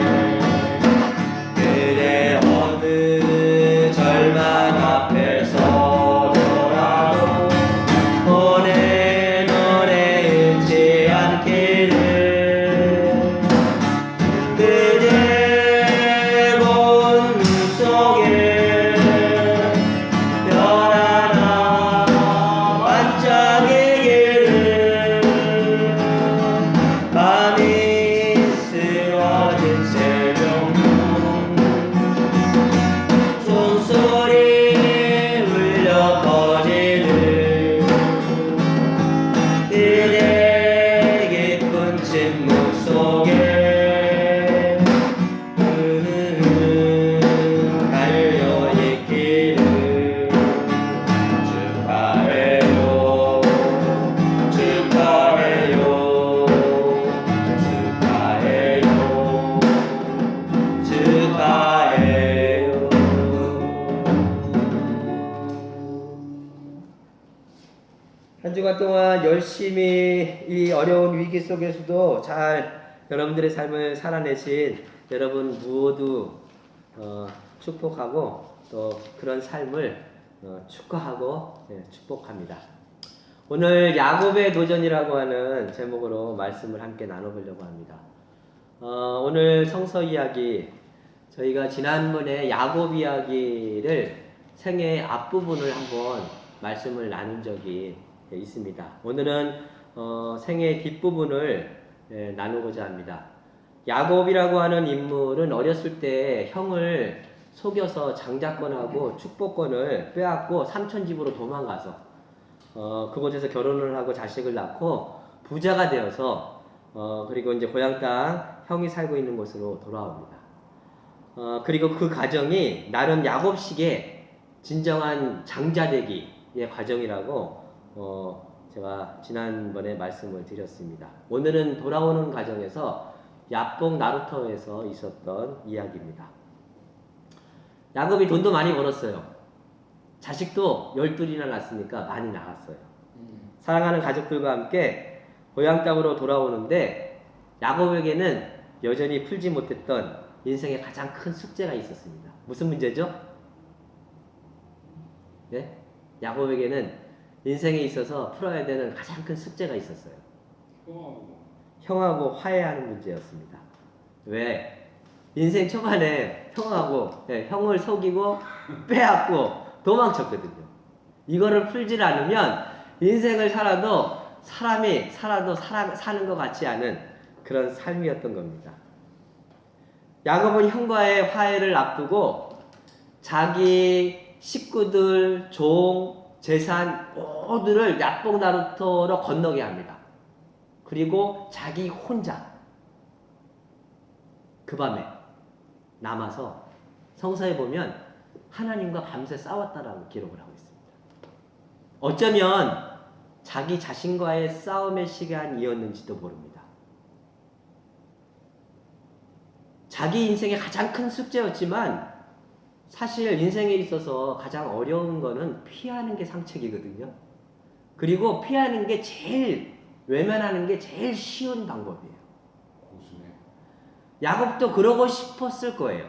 그대 어느 절만 앞에 서더라도 오늘 노래 잃지 않기를. 그대 본 속에 별 하나 반짝이기를. 밤이 쓰러진 새벽문 종소리 울려 퍼지는 그대 깊은 침묵 속에 달려있기를. 축하해요 축하해요 축하해요 축하해요. 한 주간 동안 열심히 이 어려운 위기 속에서도 잘 여러분들의 삶을 살아내신 여러분 모두 축복하고 또 그런 삶을 축하하고 축복합니다. 오늘 야곱의 도전이라고 하는 제목으로 말씀을 함께 나눠보려고 합니다. 오늘 성서 이야기, 저희가 지난번에 야곱 이야기를 생애 앞부분을 한번 말씀을 나눈 적이 있습니다. 오늘은 생애 뒷부분을 나누고자 합니다. 야곱이라고 하는 인물은 어렸을 때 형을 속여서 장자권하고 축복권을 빼앗고 삼촌 집으로 도망가서 그곳에서 결혼을 하고 자식을 낳고 부자가 되어서 그리고 이제 고향 땅 형이 살고 있는 곳으로 돌아옵니다. 그리고 그 과정이 나름 야곱식의 진정한 장자되기의 과정이라고 제가 지난번에 말씀을 드렸습니다. 오늘은 돌아오는 과정에서 야뽕 나루터에서 있었던 이야기입니다. 야곱이 돈도 많이 벌었어요. 자식도 12이나 낳았으니까 많이 낳았어요. 사랑하는 가족들과 함께 고향 땅으로 돌아오는데 야곱에게는 여전히 풀지 못했던 인생의 가장 큰 숙제가 있었습니다. 무슨 문제죠? 네? 야곱에게는 인생에 있어서 풀어야 되는 가장 큰 숙제가 있었어요. 형하고 화해하는 문제였습니다. 왜? 인생 초반에 형을 속이고 빼앗고 도망쳤거든요. 이거를 풀지 않으면 인생을 살아도 사람이 사는 것 같지 않은 그런 삶이었던 겁니다. 야곱은 형과의 화해를 앞두고 자기 식구들, 종, 재산 모두를 야뽕 나루터로 건너게 합니다. 그리고 자기 혼자 그 밤에 남아서 성서에 보면 하나님과 밤새 싸웠다라고 기록을 하고 있습니다. 어쩌면 자기 자신과의 싸움의 시간이었는지도 모릅니다. 자기 인생의 가장 큰 숙제였지만 사실 인생에 있어서 가장 어려운 거는 피하는 게 상책이거든요. 그리고 피하는 게 외면하는 게 제일 쉬운 방법이에요. 야곱도 그러고 싶었을 거예요.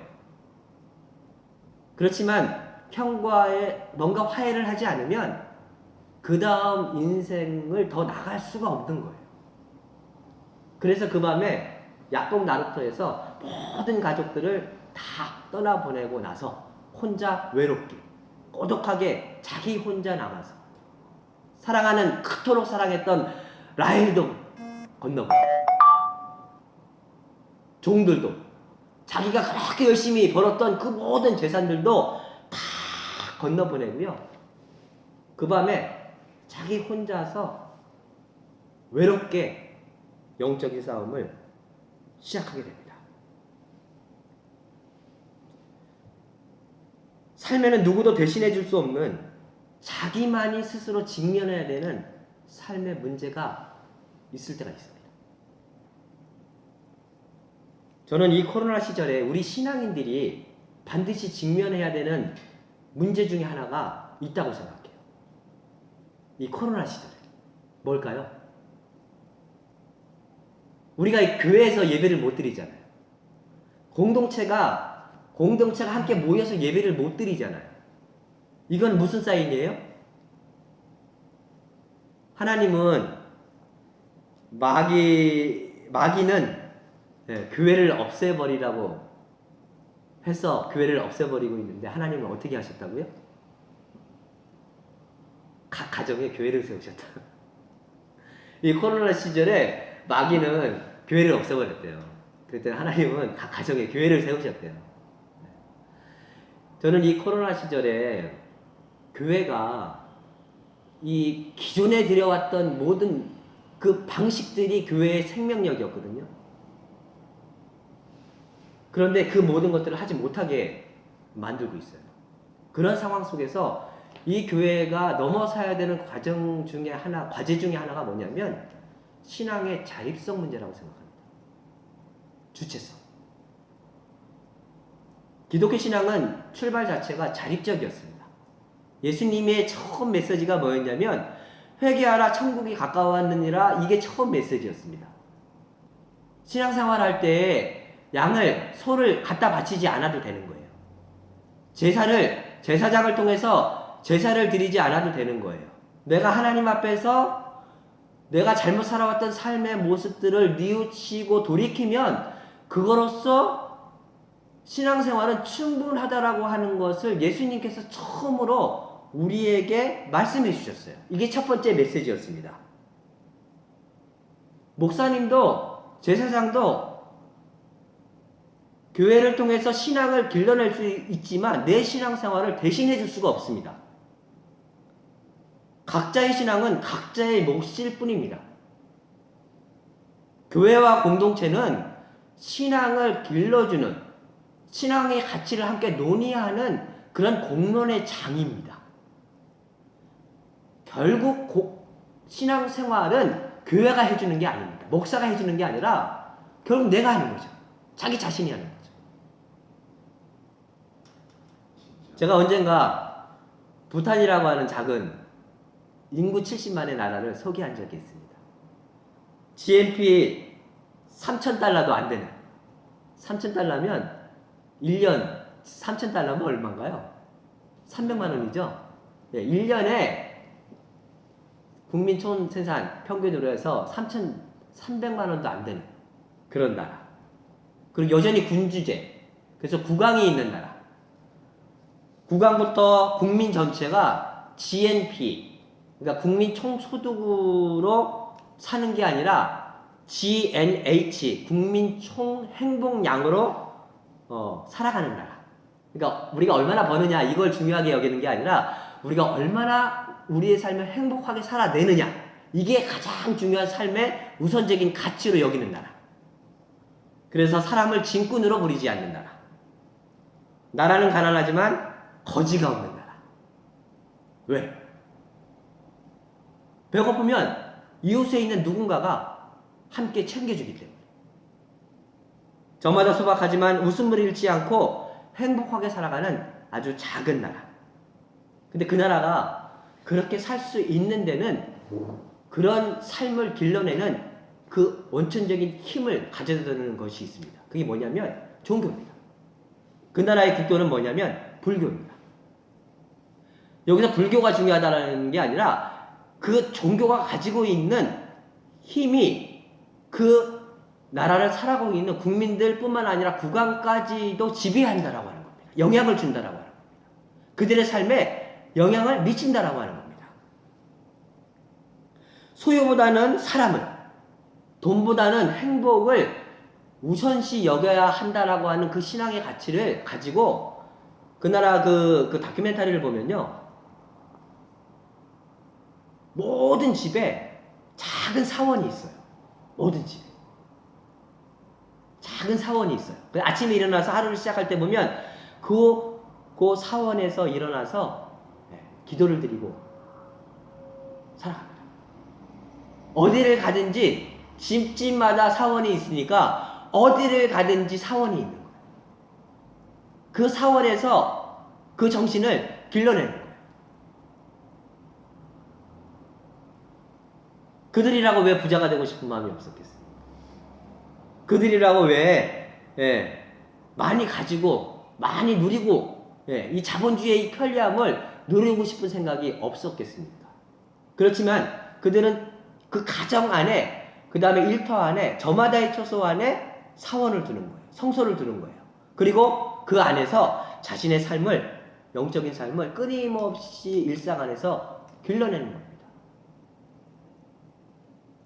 그렇지만 형과의 뭔가 화해를 하지 않으면 그 다음 인생을 더 나갈 수가 없는 거예요. 그래서 그 밤에 야뽕 나루터에서 모든 가족들을 다 떠나보내고 나서 혼자 외롭게 고독하게 자기 혼자 남아서 그토록 사랑했던 라헬도 건너고 종들도 자기가 그렇게 열심히 벌었던 그 모든 재산들도 다 건너보내고요. 그 밤에 자기 혼자서 외롭게 영적인 싸움을 시작하게 됩니다. 삶에는 누구도 대신해 줄 수 없는 자기만이 스스로 직면해야 되는 삶의 문제가 있을 때가 있습니다. 저는 이 코로나 시절에 우리 신앙인들이 반드시 직면해야 되는 문제 중에 하나가 있다고 생각해요. 이 코로나 시절에. 뭘까요? 우리가 교회에서 예배를 못 드리잖아요. 공동체가 함께 모여서 예배를 못 드리잖아요. 이건 무슨 사인이에요? 하나님은 마귀는 교회를 없애버리라고 해서 교회를 없애버리고 있는데 하나님은 어떻게 하셨다고요? 각 가정에 교회를 세우셨다. 이 코로나 시절에 마귀는 교회를 없애버렸대요. 그랬더니 하나님은 각 가정에 교회를 세우셨대요. 저는 이 코로나 시절에 교회가 이 기존에 들여왔던 모든 그 방식들이 교회의 생명력이었거든요. 그런데 그 모든 것들을 하지 못하게 만들고 있어요. 그런 상황 속에서 이 교회가 넘어서야 되는 과제 중에 하나가 뭐냐면 신앙의 자립성 문제라고 생각합니다. 주체성. 기독교 신앙은 출발 자체가 자립적이었습니다. 예수님의 처음 메시지가 뭐였냐면 회개하라 천국이 가까웠느니라, 이게 처음 메시지였습니다. 신앙생활 할 때 소를 갖다 바치지 않아도 되는 거예요. 제사장을 통해서 제사를 드리지 않아도 되는 거예요. 내가 하나님 앞에서 내가 잘못 살아왔던 삶의 모습들을 뉘우치고 돌이키면 그거로써 신앙생활은 충분하다라고 하는 것을 예수님께서 처음으로 우리에게 말씀해 주셨어요. 이게 첫 번째 메시지였습니다. 목사님도 제사장도 교회를 통해서 신앙을 길러낼 수 있지만 내 신앙생활을 대신해 줄 수가 없습니다. 각자의 신앙은 각자의 몫일 뿐입니다. 교회와 공동체는 신앙을 길러주는, 신앙의 가치를 함께 논의하는 그런 공론의 장입니다. 결국 신앙생활은 교회가 해주는 게 아닙니다. 목사가 해주는 게 아니라 결국 내가 하는 거죠. 자기 자신이 하는 거죠. 제가 언젠가 부탄이라고 하는 작은 인구 70만의 나라를 소개한 적이 있습니다. GNP 3,000달러도 안 되는, 3,000달러면 1년 3,000달러면 얼마인가요? 300만 원이죠? 네, 1년에 국민 총생산 평균으로 해서 3,300만 원도 안 되는 그런 나라. 그리고 여전히 군주제. 그래서 국왕이 있는 나라. 국왕부터 국민 전체가 GNP, 그러니까 국민 총소득으로 사는 게 아니라 GNH, 국민 총행복량으로 살아가는 나라. 그러니까 우리가 얼마나 버느냐 이걸 중요하게 여기는 게 아니라 우리가 얼마나 우리의 삶을 행복하게 살아내느냐, 이게 가장 중요한 삶의 우선적인 가치로 여기는 나라. 그래서 사람을 짐꾼으로 부리지 않는 나라. 나라는 가난하지만 거지가 없는 나라. 왜? 배고프면 이웃에 있는 누군가가 함께 챙겨주기 때문에. 저마다 소박하지만 웃음을 잃지 않고 행복하게 살아가는 아주 작은 나라. 근데 그 나라가 그렇게 살 수 있는 데는 그런 삶을 길러내는 그 원천적인 힘을 가져다 주는 것이 있습니다. 그게 뭐냐면 종교입니다. 그 나라의 국교는 뭐냐면 불교입니다. 여기서 불교가 중요하다는 게 아니라 그 종교가 가지고 있는 힘이 그 나라를 살아가고 있는 국민들 뿐만 아니라 국왕까지도 지배한다라고 하는 겁니다. 영향을 준다라고 하는 겁니다. 그들의 삶에 영향을 미친다라고 하는 겁니다. 소유보다는 사람을, 돈보다는 행복을 우선시 여겨야 한다라고 하는 그 신앙의 가치를 가지고 그 나라 그 다큐멘터리를 보면요, 모든 집에 작은 사원이 있어요. 모든 집에 작은 사원이 있어요. 아침에 일어나서 하루를 시작할 때 보면 그 사원에서 일어나서 기도를 드리고 살아갑니다. 어디를 가든지 집집마다 사원이 있으니까 어디를 가든지 사원이 있는 거예요. 그 사원에서 그 정신을 길러내는 거예요. 그들이라고 왜 부자가 되고 싶은 마음이 없었겠어요? 그들이라고 왜 많이 가지고 많이 누리고 이 자본주의의 이 편리함을 누리고 싶은 생각이 없었겠습니까? 그렇지만 그들은 그 가정 안에, 그 다음에 일터 안에, 저마다의 처소 안에 사원을 두는 거예요. 성소를 두는 거예요. 그리고 그 안에서 자신의 삶을, 영적인 삶을 끊임없이 일상 안에서 길러내는 겁니다.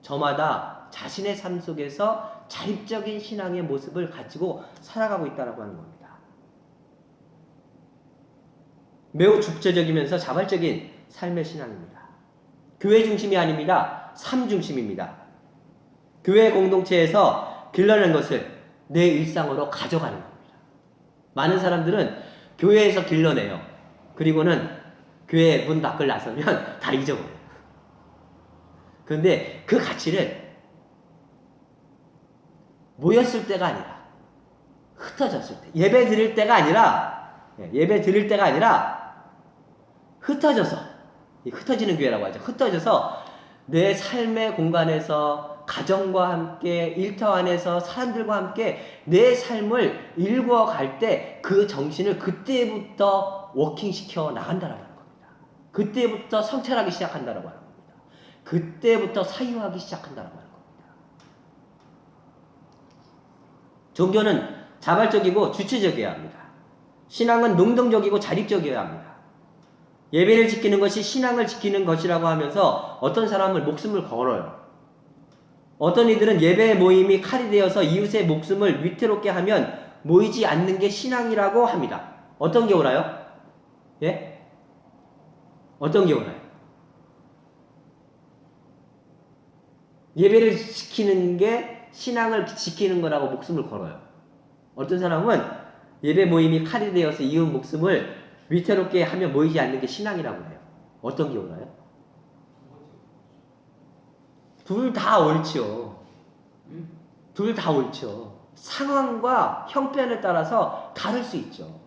저마다 자신의 삶 속에서 자립적인 신앙의 모습을 가지고 살아가고 있다고 하는 겁니다. 매우 주체적이면서 자발적인 삶의 신앙입니다. 교회 중심이 아닙니다. 삶 중심입니다. 교회 공동체에서 길러낸 것을 내 일상으로 가져가는 겁니다. 많은 사람들은 교회에서 길러내요. 그리고는 교회 문 밖을 나서면 다 잊어버려요. 그런데 그 가치를 모였을 때가 아니라 흩어졌을 때, 예배 드릴 때가 아니라 흩어져서, 흩어지는 교회라고 하죠. 흩어져서 내 삶의 공간에서 가정과 함께, 일터 안에서 사람들과 함께 내 삶을 일구어갈 때 그 정신을 그때부터 워킹시켜 나간다라고 하는 겁니다. 그때부터 성찰하기 시작한다라고 하는 겁니다. 그때부터 사유하기 시작한다라고 하는 겁니다. 종교는 자발적이고 주체적이어야 합니다. 신앙은 능동적이고 자립적이어야 합니다. 예배를 지키는 것이 신앙을 지키는 것이라고 하면서 어떤 사람은 목숨을 걸어요. 어떤 이들은 예배 모임이 칼이 되어서 이웃의 목숨을 위태롭게 하면 모이지 않는 게 신앙이라고 합니다. 어떤 게 옳아요? 예? 어떤 게 옳아요? 예배를 지키는 게 신앙을 지키는 거라고 목숨을 걸어요. 어떤 사람은 예배 모임이 칼이 되어서 이웃 목숨을 위태롭게 하며 모이지 않는 게 신앙이라고 해요. 어떤 게 옳아요? 둘 다 옳죠. 둘 다 옳죠. 상황과 형편에 따라서 다를 수 있죠.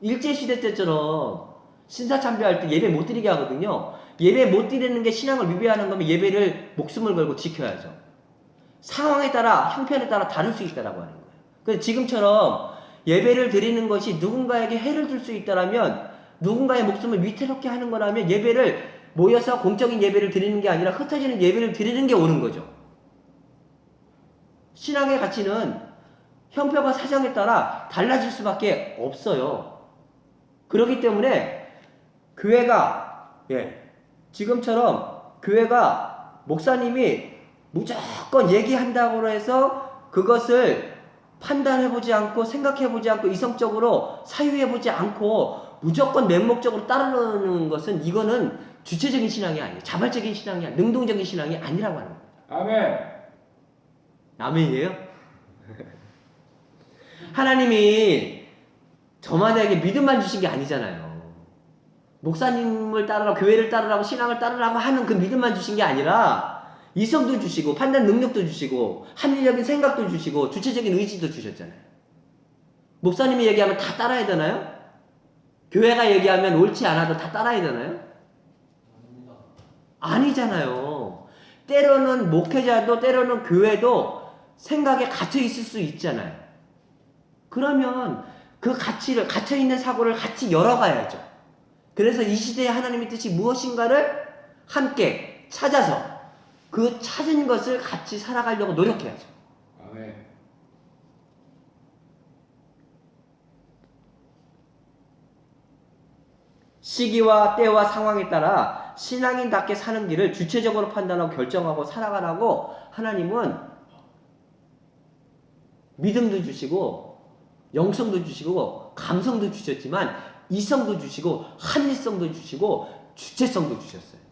일제시대 때처럼 신사참배할 때 예배 못 드리게 하거든요. 예배 못 드리는 게 신앙을 위배하는 거면 예배를 목숨을 걸고 지켜야죠. 상황에 따라, 형편에 따라 다를 수 있다라고 하는 거예요. 그래서 지금처럼 예배를 드리는 것이 누군가에게 해를 줄 수 있다라면, 누군가의 목숨을 위태롭게 하는 거라면 예배를 모여서 공적인 예배를 드리는 게 아니라 흩어지는 예배를 드리는 게 옳은 거죠. 신앙의 가치는 형편과 사정에 따라 달라질 수밖에 없어요. 그렇기 때문에 교회가 지금처럼 교회가 목사님이 무조건 얘기한다고 해서 그것을 판단해보지 않고 생각해보지 않고 이성적으로 사유해보지 않고 무조건 맹목적으로 따르는 것은, 이거는 주체적인 신앙이 아니에요. 자발적인 신앙이 아니에요. 능동적인 신앙이 아니라고 하는 겁니다.
아멘.
아멘이에요? 하나님이 저마다에게 믿음만 주신 게 아니잖아요. 목사님을 따르라고, 교회를 따르라고, 신앙을 따르라고 하는 그 믿음만 주신 게 아니라 이성도 주시고 판단 능력도 주시고 합리적인 생각도 주시고 주체적인 의지도 주셨잖아요. 목사님이 얘기하면 다 따라야 되나요? 교회가 얘기하면 옳지 않아도 다 따라야 되나요? 아니잖아요. 때로는 목회자도 때로는 교회도 생각에 갇혀 있을 수 있잖아요. 그러면 그 가치를, 갇혀있는 사고를 같이 열어가야죠. 그래서 이 시대에 하나님의 뜻이 무엇인가를 함께 찾아서 그 찾은 것을 같이 살아가려고 노력해야죠.
아멘.
시기와 때와 상황에 따라 신앙인답게 사는 길을 주체적으로 판단하고 결정하고 살아가라고 하나님은 믿음도 주시고 영성도 주시고 감성도 주셨지만 이성도 주시고 합리성도 주시고 주체성도 주셨어요.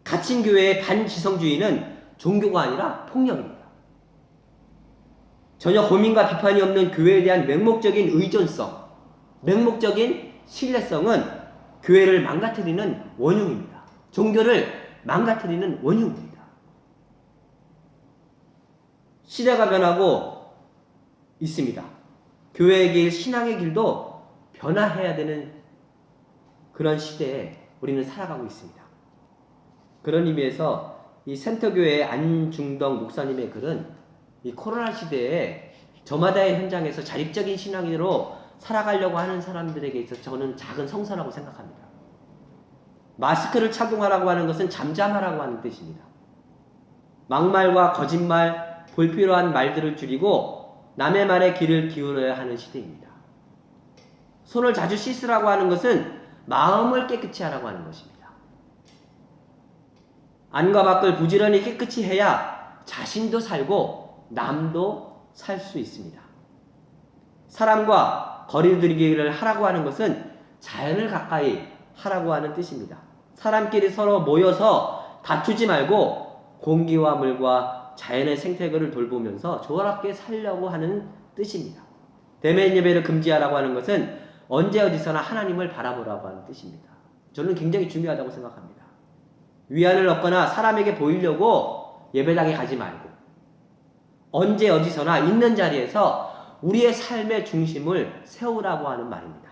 갇힌 교회의 반지성주의는 종교가 아니라 폭력입니다. 전혀 고민과 비판이 없는 교회에 대한 맹목적인 의존성, 맹목적인 신뢰성은 교회를 망가뜨리는 원흉입니다. 종교를 망가뜨리는 원흉입니다. 시대가 변하고 있습니다. 교회의 길, 신앙의 길도 변화해야 되는 그런 시대에 우리는 살아가고 있습니다. 그런 의미에서 이 센터교회 안중덕 목사님의 글은 이 코로나 시대에 저마다의 현장에서 자립적인 신앙으로 살아가려고 하는 사람들에게 있어서 저는 작은 성사라고 생각합니다. 마스크를 착용하라고 하는 것은 잠잠하라고 하는 뜻입니다. 막말과 거짓말, 불필요한 말들을 줄이고 남의 말에 귀를 기울여야 하는 시대입니다. 손을 자주 씻으라고 하는 것은 마음을 깨끗이 하라고 하는 것입니다. 안과 밖을 부지런히 깨끗이 해야 자신도 살고 남도 살 수 있습니다. 사람과 거리두기를 하라고 하는 것은 자연을 가까이 하라고 하는 뜻입니다. 사람끼리 서로 모여서 다투지 말고 공기와 물과 자연의 생태계를 돌보면서 조화롭게 살려고 하는 뜻입니다. 대면 예배를 금지하라고 하는 것은 언제 어디서나 하나님을 바라보라고 하는 뜻입니다. 저는 굉장히 중요하다고 생각합니다. 위안을 얻거나 사람에게 보이려고 예배당에 가지 말고 언제 어디서나 있는 자리에서 우리의 삶의 중심을 세우라고 하는 말입니다.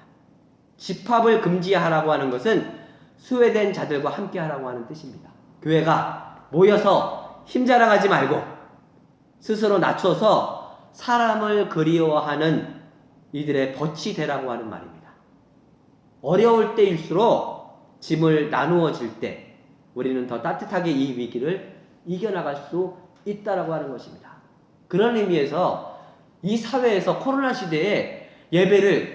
집합을 금지하라고 하는 것은 수혜된 자들과 함께 하라고 하는 뜻입니다. 교회가 모여서 힘자랑하지 말고 스스로 낮춰서 사람을 그리워하는 이들의 벗이 되라고 하는 말입니다. 어려울 때일수록 짐을 나누어 질 때 우리는 더 따뜻하게 이 위기를 이겨나갈 수 있다라고 하는 것입니다. 그런 의미에서 이 사회에서 코로나 시대에 예배를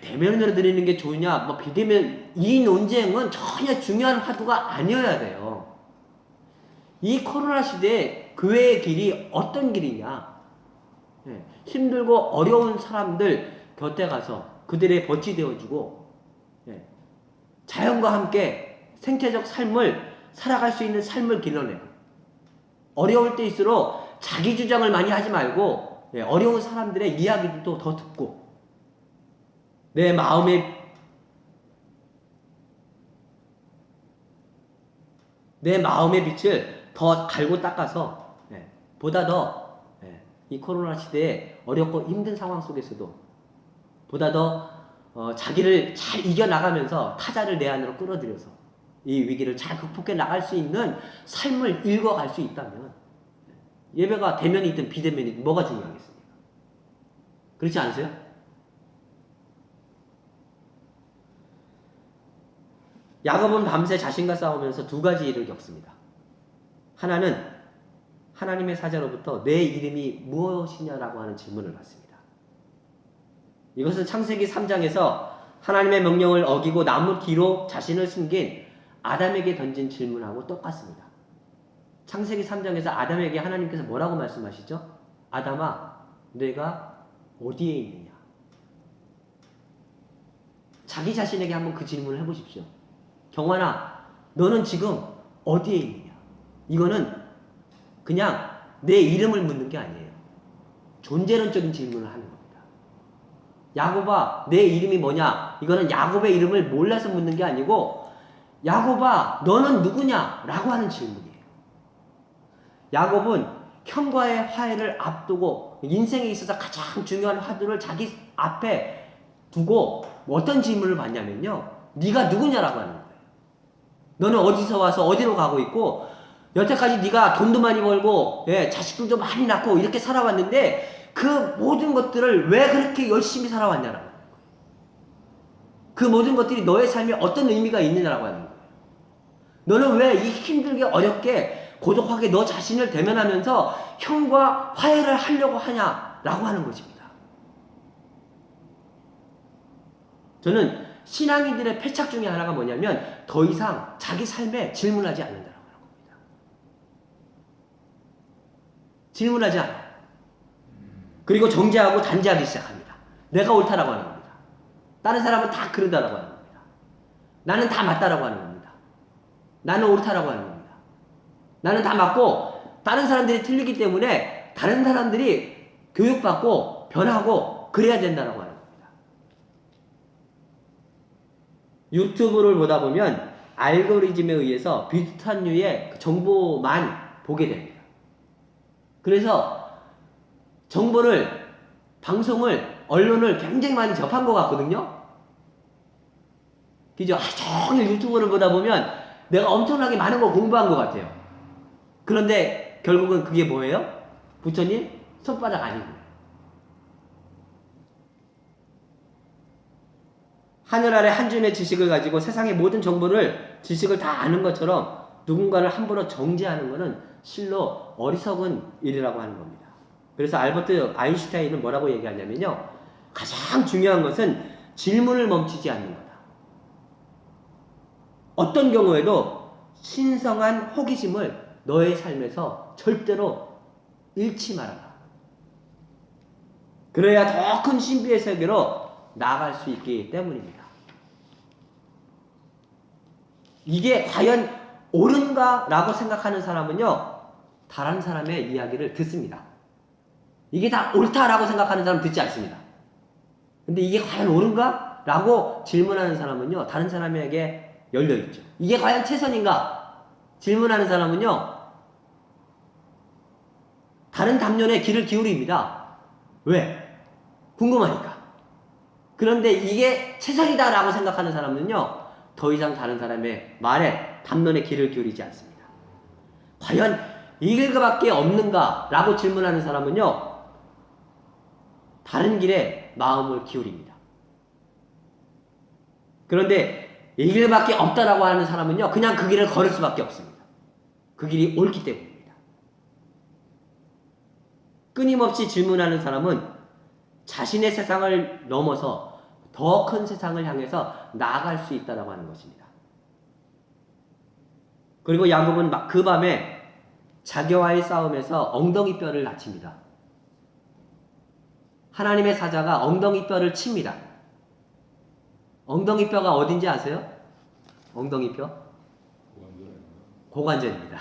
대면으로 드리는 게 좋으냐, 비대면, 이 논쟁은 전혀 중요한 화두가 아니어야 돼요. 이 코로나 시대에 교회의 길이 어떤 길이냐? 힘들고 어려운 사람들 곁에 가서 그들의 벗이 되어주고, 자연과 함께 생태적 삶을 살아갈 수 있는 삶을 길러내고, 어려울 때일수록 자기 주장을 많이 하지 말고, 어려운 사람들의 이야기도 더 듣고, 내 마음의 빛을 더 갈고 닦아서 보다 더 이 코로나 시대에 어렵고 힘든 상황 속에서도 보다 더 자기를 잘 이겨나가면서 타자를 내 안으로 끌어들여서 이 위기를 잘 극복해 나갈 수 있는 삶을 읽어갈 수 있다면 예배가 대면이든 비대면이든 뭐가 중요하겠습니까? 그렇지 않으세요? 야곱은 밤새 자신과 싸우면서 두 가지 일을 겪습니다. 하나는 하나님의 사자로부터 내 이름이 무엇이냐라고 하는 질문을 받습니다. 이것은 창세기 3장에서 하나님의 명령을 어기고 나무 뒤로 자신을 숨긴 아담에게 던진 질문하고 똑같습니다. 창세기 3장에서 아담에게 하나님께서 뭐라고 말씀하시죠? 아담아, 내가 어디에 있느냐? 자기 자신에게 한번 그 질문을 해보십시오. 경환아, 너는 지금 어디에 있느냐? 이거는 그냥 내 이름을 묻는 게 아니에요. 존재론적인 질문을 하는 겁니다. 야곱아, 내 이름이 뭐냐? 이거는 야곱의 이름을 몰라서 묻는 게 아니고 야곱아, 너는 누구냐? 라고 하는 질문이에요. 야곱은 형과의 화해를 앞두고 인생에 있어서 가장 중요한 화두를 자기 앞에 두고 어떤 질문을 받냐면요. 네가 누구냐라고 하는 거예요. 너는 어디서 와서 어디로 가고 있고 여태까지 네가 돈도 많이 벌고 자식들도 많이 낳고 이렇게 살아왔는데 그 모든 것들을 왜 그렇게 열심히 살아왔냐라고 하는 거예요. 그 모든 것들이 너의 삶에 어떤 의미가 있느냐라고 하는 거예요. 너는 왜 이 힘들게 어렵게 고독하게 너 자신을 대면하면서 형과 화해를 하려고 하냐라고 하는 것입니다. 저는 신앙인들의 패착 중에 하나가 뭐냐면 더 이상 자기 삶에 질문하지 않는다라고 하는 겁니다. 질문하지 않아요. 그리고 정죄하고 단죄하기 시작합니다. 내가 옳다라고 하는 겁니다. 다른 사람은 다 그러다라고 하는 겁니다. 나는 다 맞다라고 하는 겁니다. 나는 옳다라고 하는 겁니다. 나는 다 맞고 다른 사람들이 틀리기 때문에 다른 사람들이 교육받고 변하고 그래야 된다라고 하는 겁니다. 유튜브를 보다 보면 알고리즘에 의해서 비슷한 류의 정보만 보게 됩니다. 그래서 정보를, 방송을, 언론을 굉장히 많이 접한 것 같거든요. 그죠? 하루 종일 유튜브를 보다 보면 내가 엄청나게 많은 거 공부한 것 같아요. 그런데 결국은 그게 뭐예요? 부처님 손바닥 아니고 하늘 아래 한 줌의 지식을 가지고 세상의 모든 정보를 지식을 다 아는 것처럼 누군가를 함부로 정죄하는 것은 실로 어리석은 일이라고 하는 겁니다. 그래서 알버트 아인슈타인은 뭐라고 얘기하냐면요. 가장 중요한 것은 질문을 멈추지 않는 거다. 어떤 경우에도 신성한 호기심을 너의 삶에서 절대로 잃지 말아라. 그래야 더 큰 신비의 세계로 나아갈 수 있기 때문입니다. 이게 과연 옳은가? 라고 생각하는 사람은요, 다른 사람의 이야기를 듣습니다. 이게 다 옳다라고 생각하는 사람은 듣지 않습니다. 근데 이게 과연 옳은가? 라고 질문하는 사람은요, 다른 사람에게 열려있죠. 이게 과연 최선인가? 질문하는 사람은요, 다른 담론에 귀를 기울입니다. 왜? 궁금하니까. 그런데 이게 최선이다 라고 생각하는 사람은요, 더 이상 다른 사람의 말에, 담론에 귀를 기울이지 않습니다. 과연 이길밖에 없는가? 라고 질문하는 사람은요, 다른 길에 마음을 기울입니다. 그런데 이 길밖에 없다라고 하는 사람은요, 그냥 그 길을 걸을 수밖에 없습니다. 그 길이 옳기 때문입니다. 끊임없이 질문하는 사람은 자신의 세상을 넘어서 더 큰 세상을 향해서 나아갈 수 있다라고 하는 것입니다. 그리고 야곱은 그 밤에 자기와의 싸움에서 엉덩이뼈를 다칩니다. 하나님의 사자가 엉덩이뼈를 칩니다. 엉덩이뼈가 어딘지 아세요? 엉덩이뼈? 고관절입니다.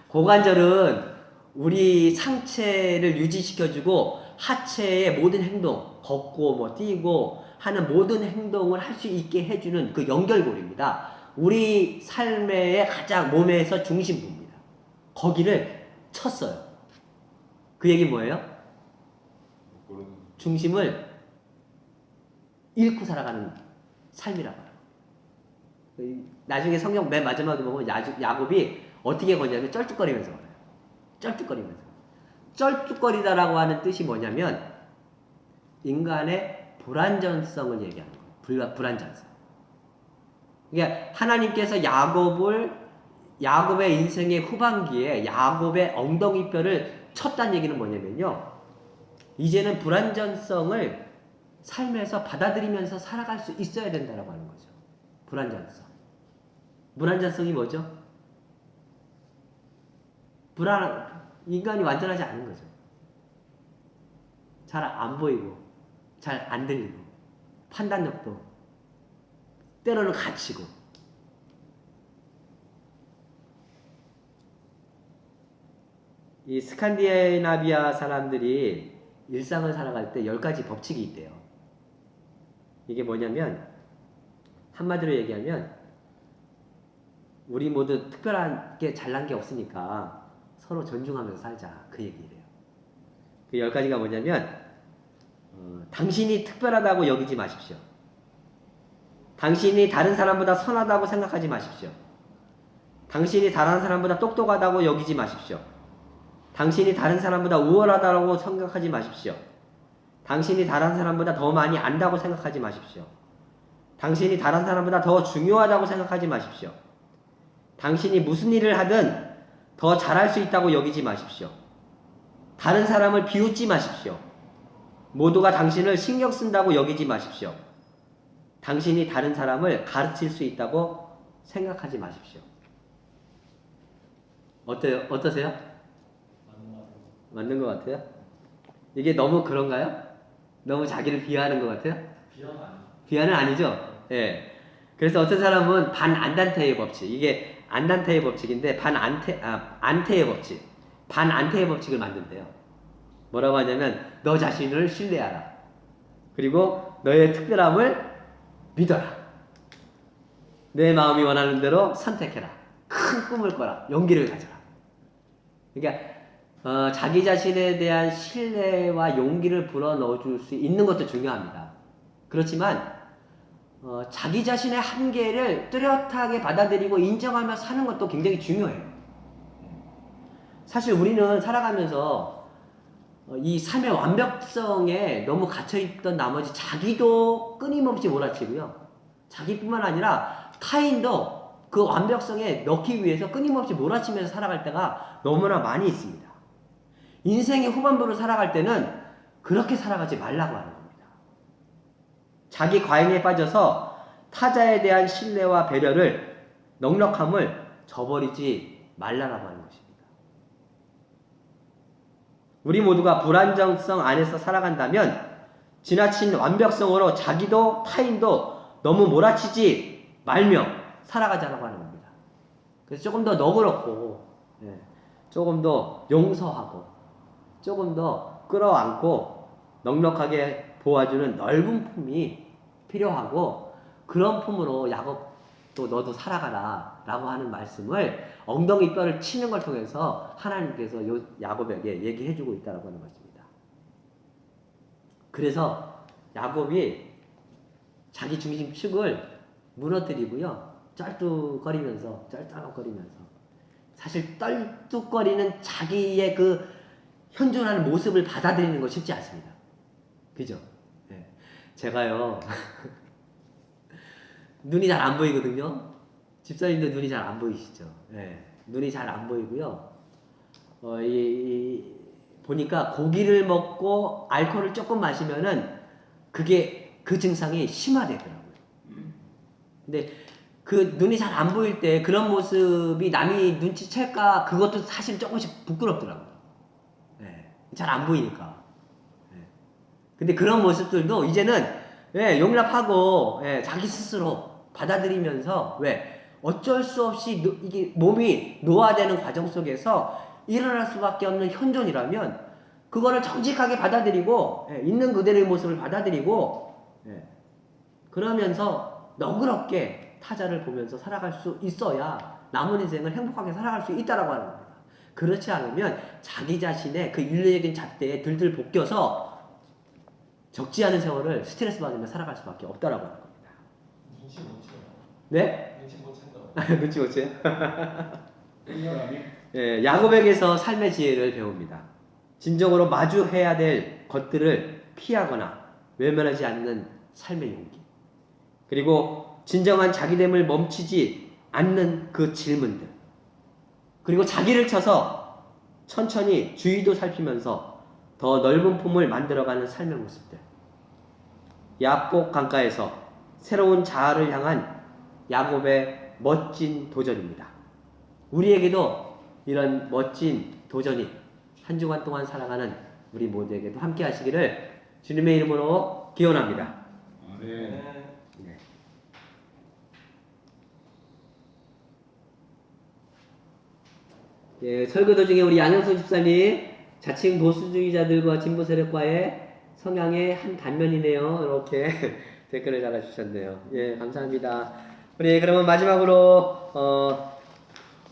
고관절은 우리 상체를 유지시켜주고 하체의 모든 행동, 걷고 뭐 뛰고 하는 모든 행동을 할 수 있게 해주는 그 연결고리입니다. 우리 삶의 가장 몸에서 중심부입니다. 거기를 쳤어요. 그 얘기 뭐예요? 중심을 잃고 살아가는 삶이라고 해요. 나중에 성경 맨 마지막에 보면 야곱이 어떻게 거냐면 쩔뚝거리면서 걸어요. 쩔뚝거리면서. 쩔뚝거리다라고 하는 뜻이 뭐냐면 인간의 불완전성을 얘기하는 거예요. 불완전성. 그러니까 하나님께서 야곱의 인생의 후반기에 야곱의 엉덩이뼈를 쳤다는 얘기는 뭐냐면요. 이제는 불완전성을 삶에서 받아들이면서 살아갈 수 있어야 된다고 하는 거죠. 불완전성. 불완전성이 뭐죠? 인간이 완전하지 않은 거죠. 잘 안 보이고, 잘 안 들리고, 판단력도 때로는 갇히고. 이 스칸디나비아 사람들이 일상을 살아갈 때 10가지 법칙이 있대요. 이게 뭐냐면 한마디로 얘기하면 우리 모두 특별하게 잘난 게 없으니까 서로 존중하면서 살자, 그 얘기래요. 그 10가지가 뭐냐면 당신이 특별하다고 여기지 마십시오. 당신이 다른 사람보다 선하다고 생각하지 마십시오. 당신이 다른 사람보다 똑똑하다고 여기지 마십시오. 당신이 다른 사람보다 우월하다고 생각하지 마십시오. 당신이 다른 사람보다 더 많이 안다고 생각하지 마십시오. 당신이 다른 사람보다 더 중요하다고 생각하지 마십시오. 당신이 무슨 일을 하든 더 잘할 수 있다고 여기지 마십시오. 다른 사람을 비웃지 마십시오. 모두가 당신을 신경 쓴다고 여기지 마십시오. 당신이 다른 사람을 가르칠 수 있다고 생각하지 마십시오. 어떠세요? 맞는 것 같아요? 이게 너무 그런가요? 너무 자기를 비하하는 것 같아요? 비하는 아니죠? 예. 네. 그래서 어떤 사람은 반안단테의 법칙, 이게 안단테의 법칙인데 안테의 법칙, 반안테의 법칙을 만든대요. 뭐라고 하냐면 너 자신을 신뢰하라. 그리고 너의 특별함을 믿어라. 내 마음이 원하는 대로 선택해라. 큰 꿈을 꿔라. 용기를 가져라. 그러니까 자기 자신에 대한 신뢰와 용기를 불어넣어줄 수 있는 것도 중요합니다. 그렇지만 자기 자신의 한계를 뚜렷하게 받아들이고 인정하며 사는 것도 굉장히 중요해요. 사실 우리는 살아가면서 이 삶의 완벽성에 너무 갇혀있던 나머지 자기도 끊임없이 몰아치고요. 자기뿐만 아니라 타인도 그 완벽성에 넣기 위해서 끊임없이 몰아치면서 살아갈 때가 너무나 많이 있습니다. 인생의 후반부를 살아갈 때는 그렇게 살아가지 말라고 하는 겁니다. 자기 과잉에 빠져서 타자에 대한 신뢰와 배려를, 넉넉함을 저버리지 말라고 하는 것입니다. 우리 모두가 불안정성 안에서 살아간다면 지나친 완벽성으로 자기도 타인도 너무 몰아치지 말며 살아가자라고 하는 겁니다. 그래서 조금 더 너그럽고, 조금 더 용서하고, 조금 더 끌어안고 넉넉하게 보아주는 넓은 품이 필요하고, 그런 품으로 야곱도 너도 살아가라 라고 하는 말씀을 엉덩이 뼈를 치는 걸 통해서 하나님께서 야곱에게 얘기해주고 있다고 하는 것입니다. 그래서 야곱이 자기 중심축을 무너뜨리고요, 쩔뚝거리면서 사실 떨뚝거리는 자기의 그 현존하는 모습을 받아들이는 거 쉽지 않습니다. 그죠? 네. 제가요 눈이 잘 안 보이거든요. 집사님도 눈이 잘 안 보이시죠? 네. 눈이 잘 안 보이고요. 보니까 고기를 먹고 알코올을 조금 마시면은 그게 그 증상이 심화되더라고요. 근데 그 눈이 잘 안 보일 때 그런 모습이 남이 눈치챌까 그것도 사실 조금씩 부끄럽더라고요. 네. 잘 안 보이니까. 네. 근데 그런 모습들도 이제는 용납하고 자기 스스로 받아들이면서 어쩔 수 없이 이게 몸이 노화되는 과정 속에서 일어날 수밖에 없는 현존이라면 그거를 정직하게 받아들이고 있는 그대로의 모습을 받아들이고 그러면서 너그럽게 타자를 보면서 살아갈 수 있어야 남은 인생을 행복하게 살아갈 수 있다라고 하는 겁니다. 그렇지 않으면 자기 자신의 그 윤리적인 잣대에 들들 볶여서 적지 않은 세월을 스트레스 받으며 살아갈 수밖에 없다라고 하는 겁니다.
눈치 못 채요.
네?
눈치 못 챈다고.
눈치 못 채요?
이 사람이
야곱에게서 삶의 지혜를 배웁니다. 진정으로 마주해야 될 것들을 피하거나 외면하지 않는 삶의 용기. 그리고 진정한 자기됨을 멈추지 않는 그 질문들. 그리고 자기를 쳐서 천천히 주위도 살피면서 더 넓은 품을 만들어가는 삶의 모습들. 야복 강가에서 새로운 자아를 향한 야곱의 멋진 도전입니다. 우리에게도 이런 멋진 도전이 한 주간 동안 살아가는 우리 모두에게도 함께 하시기를 주님의 이름으로 기원합니다.
네.
네. 설교 도중에 우리 양영선 집사님 자칭 보수주의자들과 진보 세력과의 성향의 한 단면이네요. 이렇게 댓글을 달아주셨네요. 예, 감사합니다. 우리 그러면 마지막으로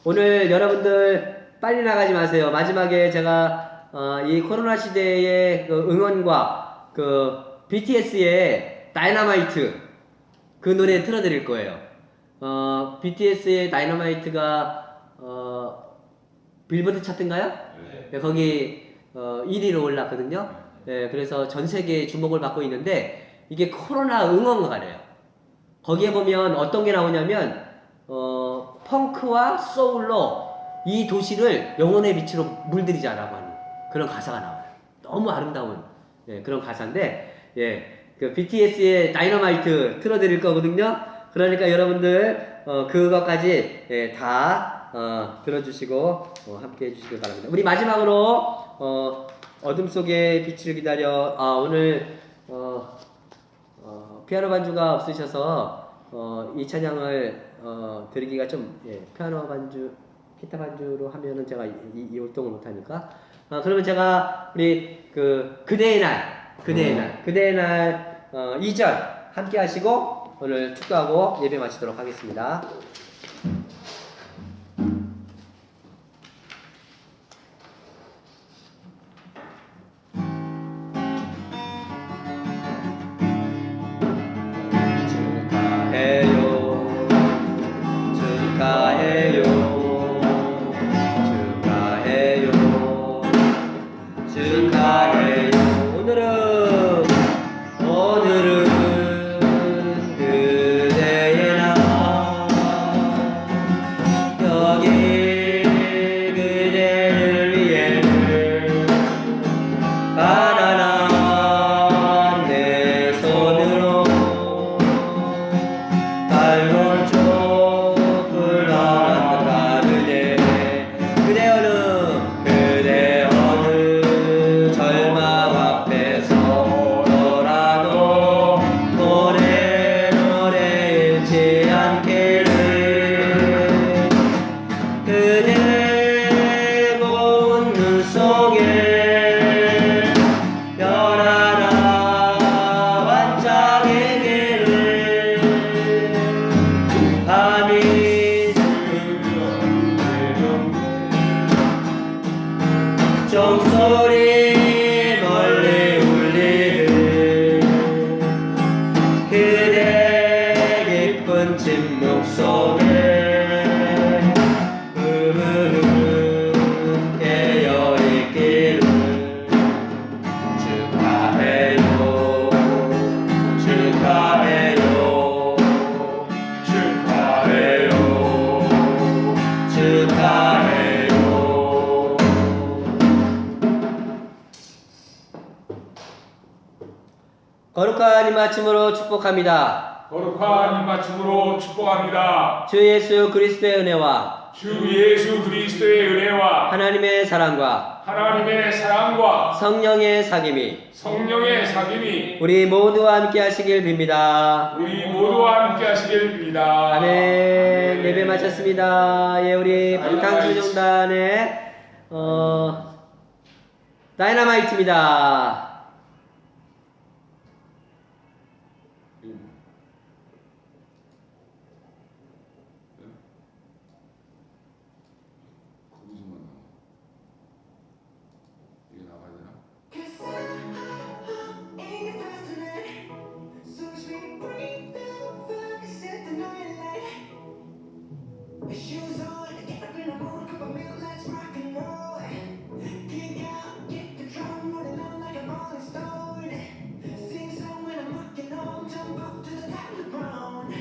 오늘 여러분들 빨리 나가지 마세요. 마지막에 제가 이 코로나 시대의 그 응원과 그 BTS의 다이너마이트 그 노래 틀어드릴 거예요. BTS의 다이너마이트가 빌보드 차트인가요?
네.
거기 1위로 올랐거든요. 네, 그래서 전 세계에 주목을 받고 있는데 이게 코로나 응원가래요. 거기에 보면 어떤 게 나오냐면 펑크와 소울로 이 도시를 영혼의 빛으로 물들이자라고 하는 그런 가사가 나와요. 너무 아름다운 그런 가사인데 그 BTS의 다이너마이트 틀어드릴 거거든요. 그러니까 여러분들 그것까지 다 들어주시고 함께 해주시길 바랍니다. 우리 마지막으로 어둠 속에 빛을 기다려 오늘 피아노 반주가 없으셔서 이 찬양을 드리기가 좀 피아노 반주, 기타 반주로 하면은 제가 이 활동을 못하니까 그러면 제가 우리 그대의 날 2절 함께 하시고 오늘 축도하고 예배 마치도록 하겠습니다. 종소리 멀리 울리는 그대 깊은 침묵 속에 깨어있기를 축하해요 축하해요 축하해요 축하해요. 거룩한 이맞춤으로 축복합니다.
거룩한 입맞춤으로 축복합니다.
주 예수 그리스도의 은혜와
주 예수 그리스도의 은혜와
하나님의 사랑과
하나님의 사랑과
성령의 사귐이
성령의 사귐이
우리 모두와 함께 하시길 빕니다.
우리 모두와 함께 하시길 빕니다.
아멘. 예배 마쳤습니다. 예, 우리 방탄소년단의 다이너마이트입니다.
이게 나가야 되나?
Shoes on, get up in the morning, cup of milk, let's rock and roll. Kick out, get the drum rolling on like a rolling stone. Sing song when I'm walking home, jump up to the top of the ground.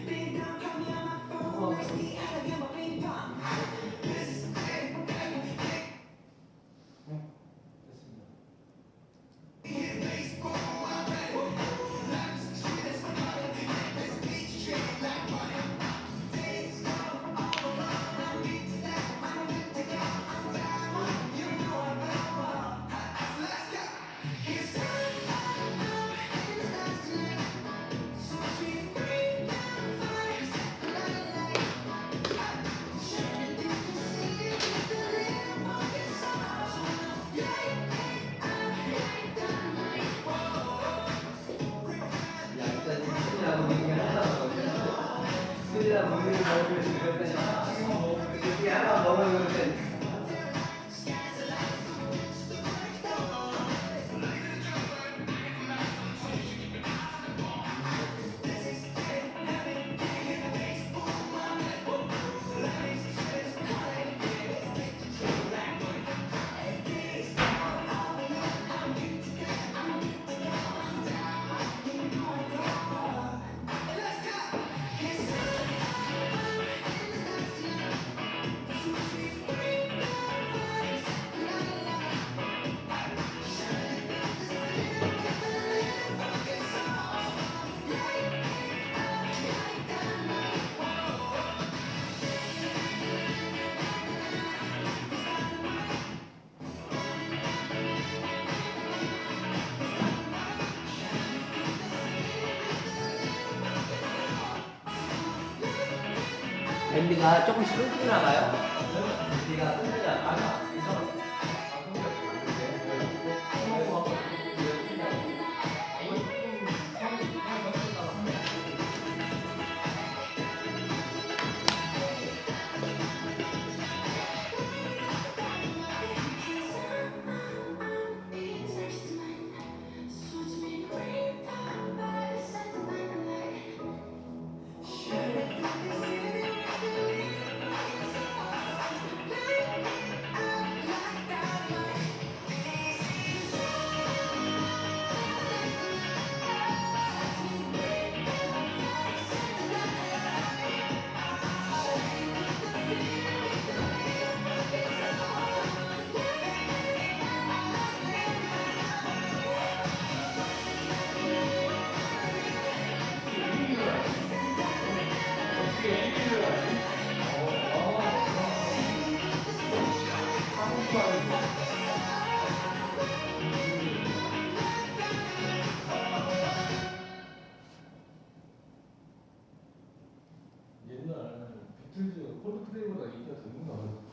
Big down, call me on my phone, next the other get my ping pong.
밴드가 조금씩 끊기나 봐요. 밴드가 끊기나 봐요.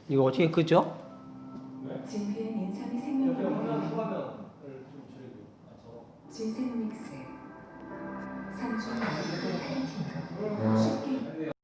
이거 어떻게 끄죠?
진그의 인상의
옆에
생명력을
화면 소화면을 좀 줄이고
진세노믹스 3중 쉽게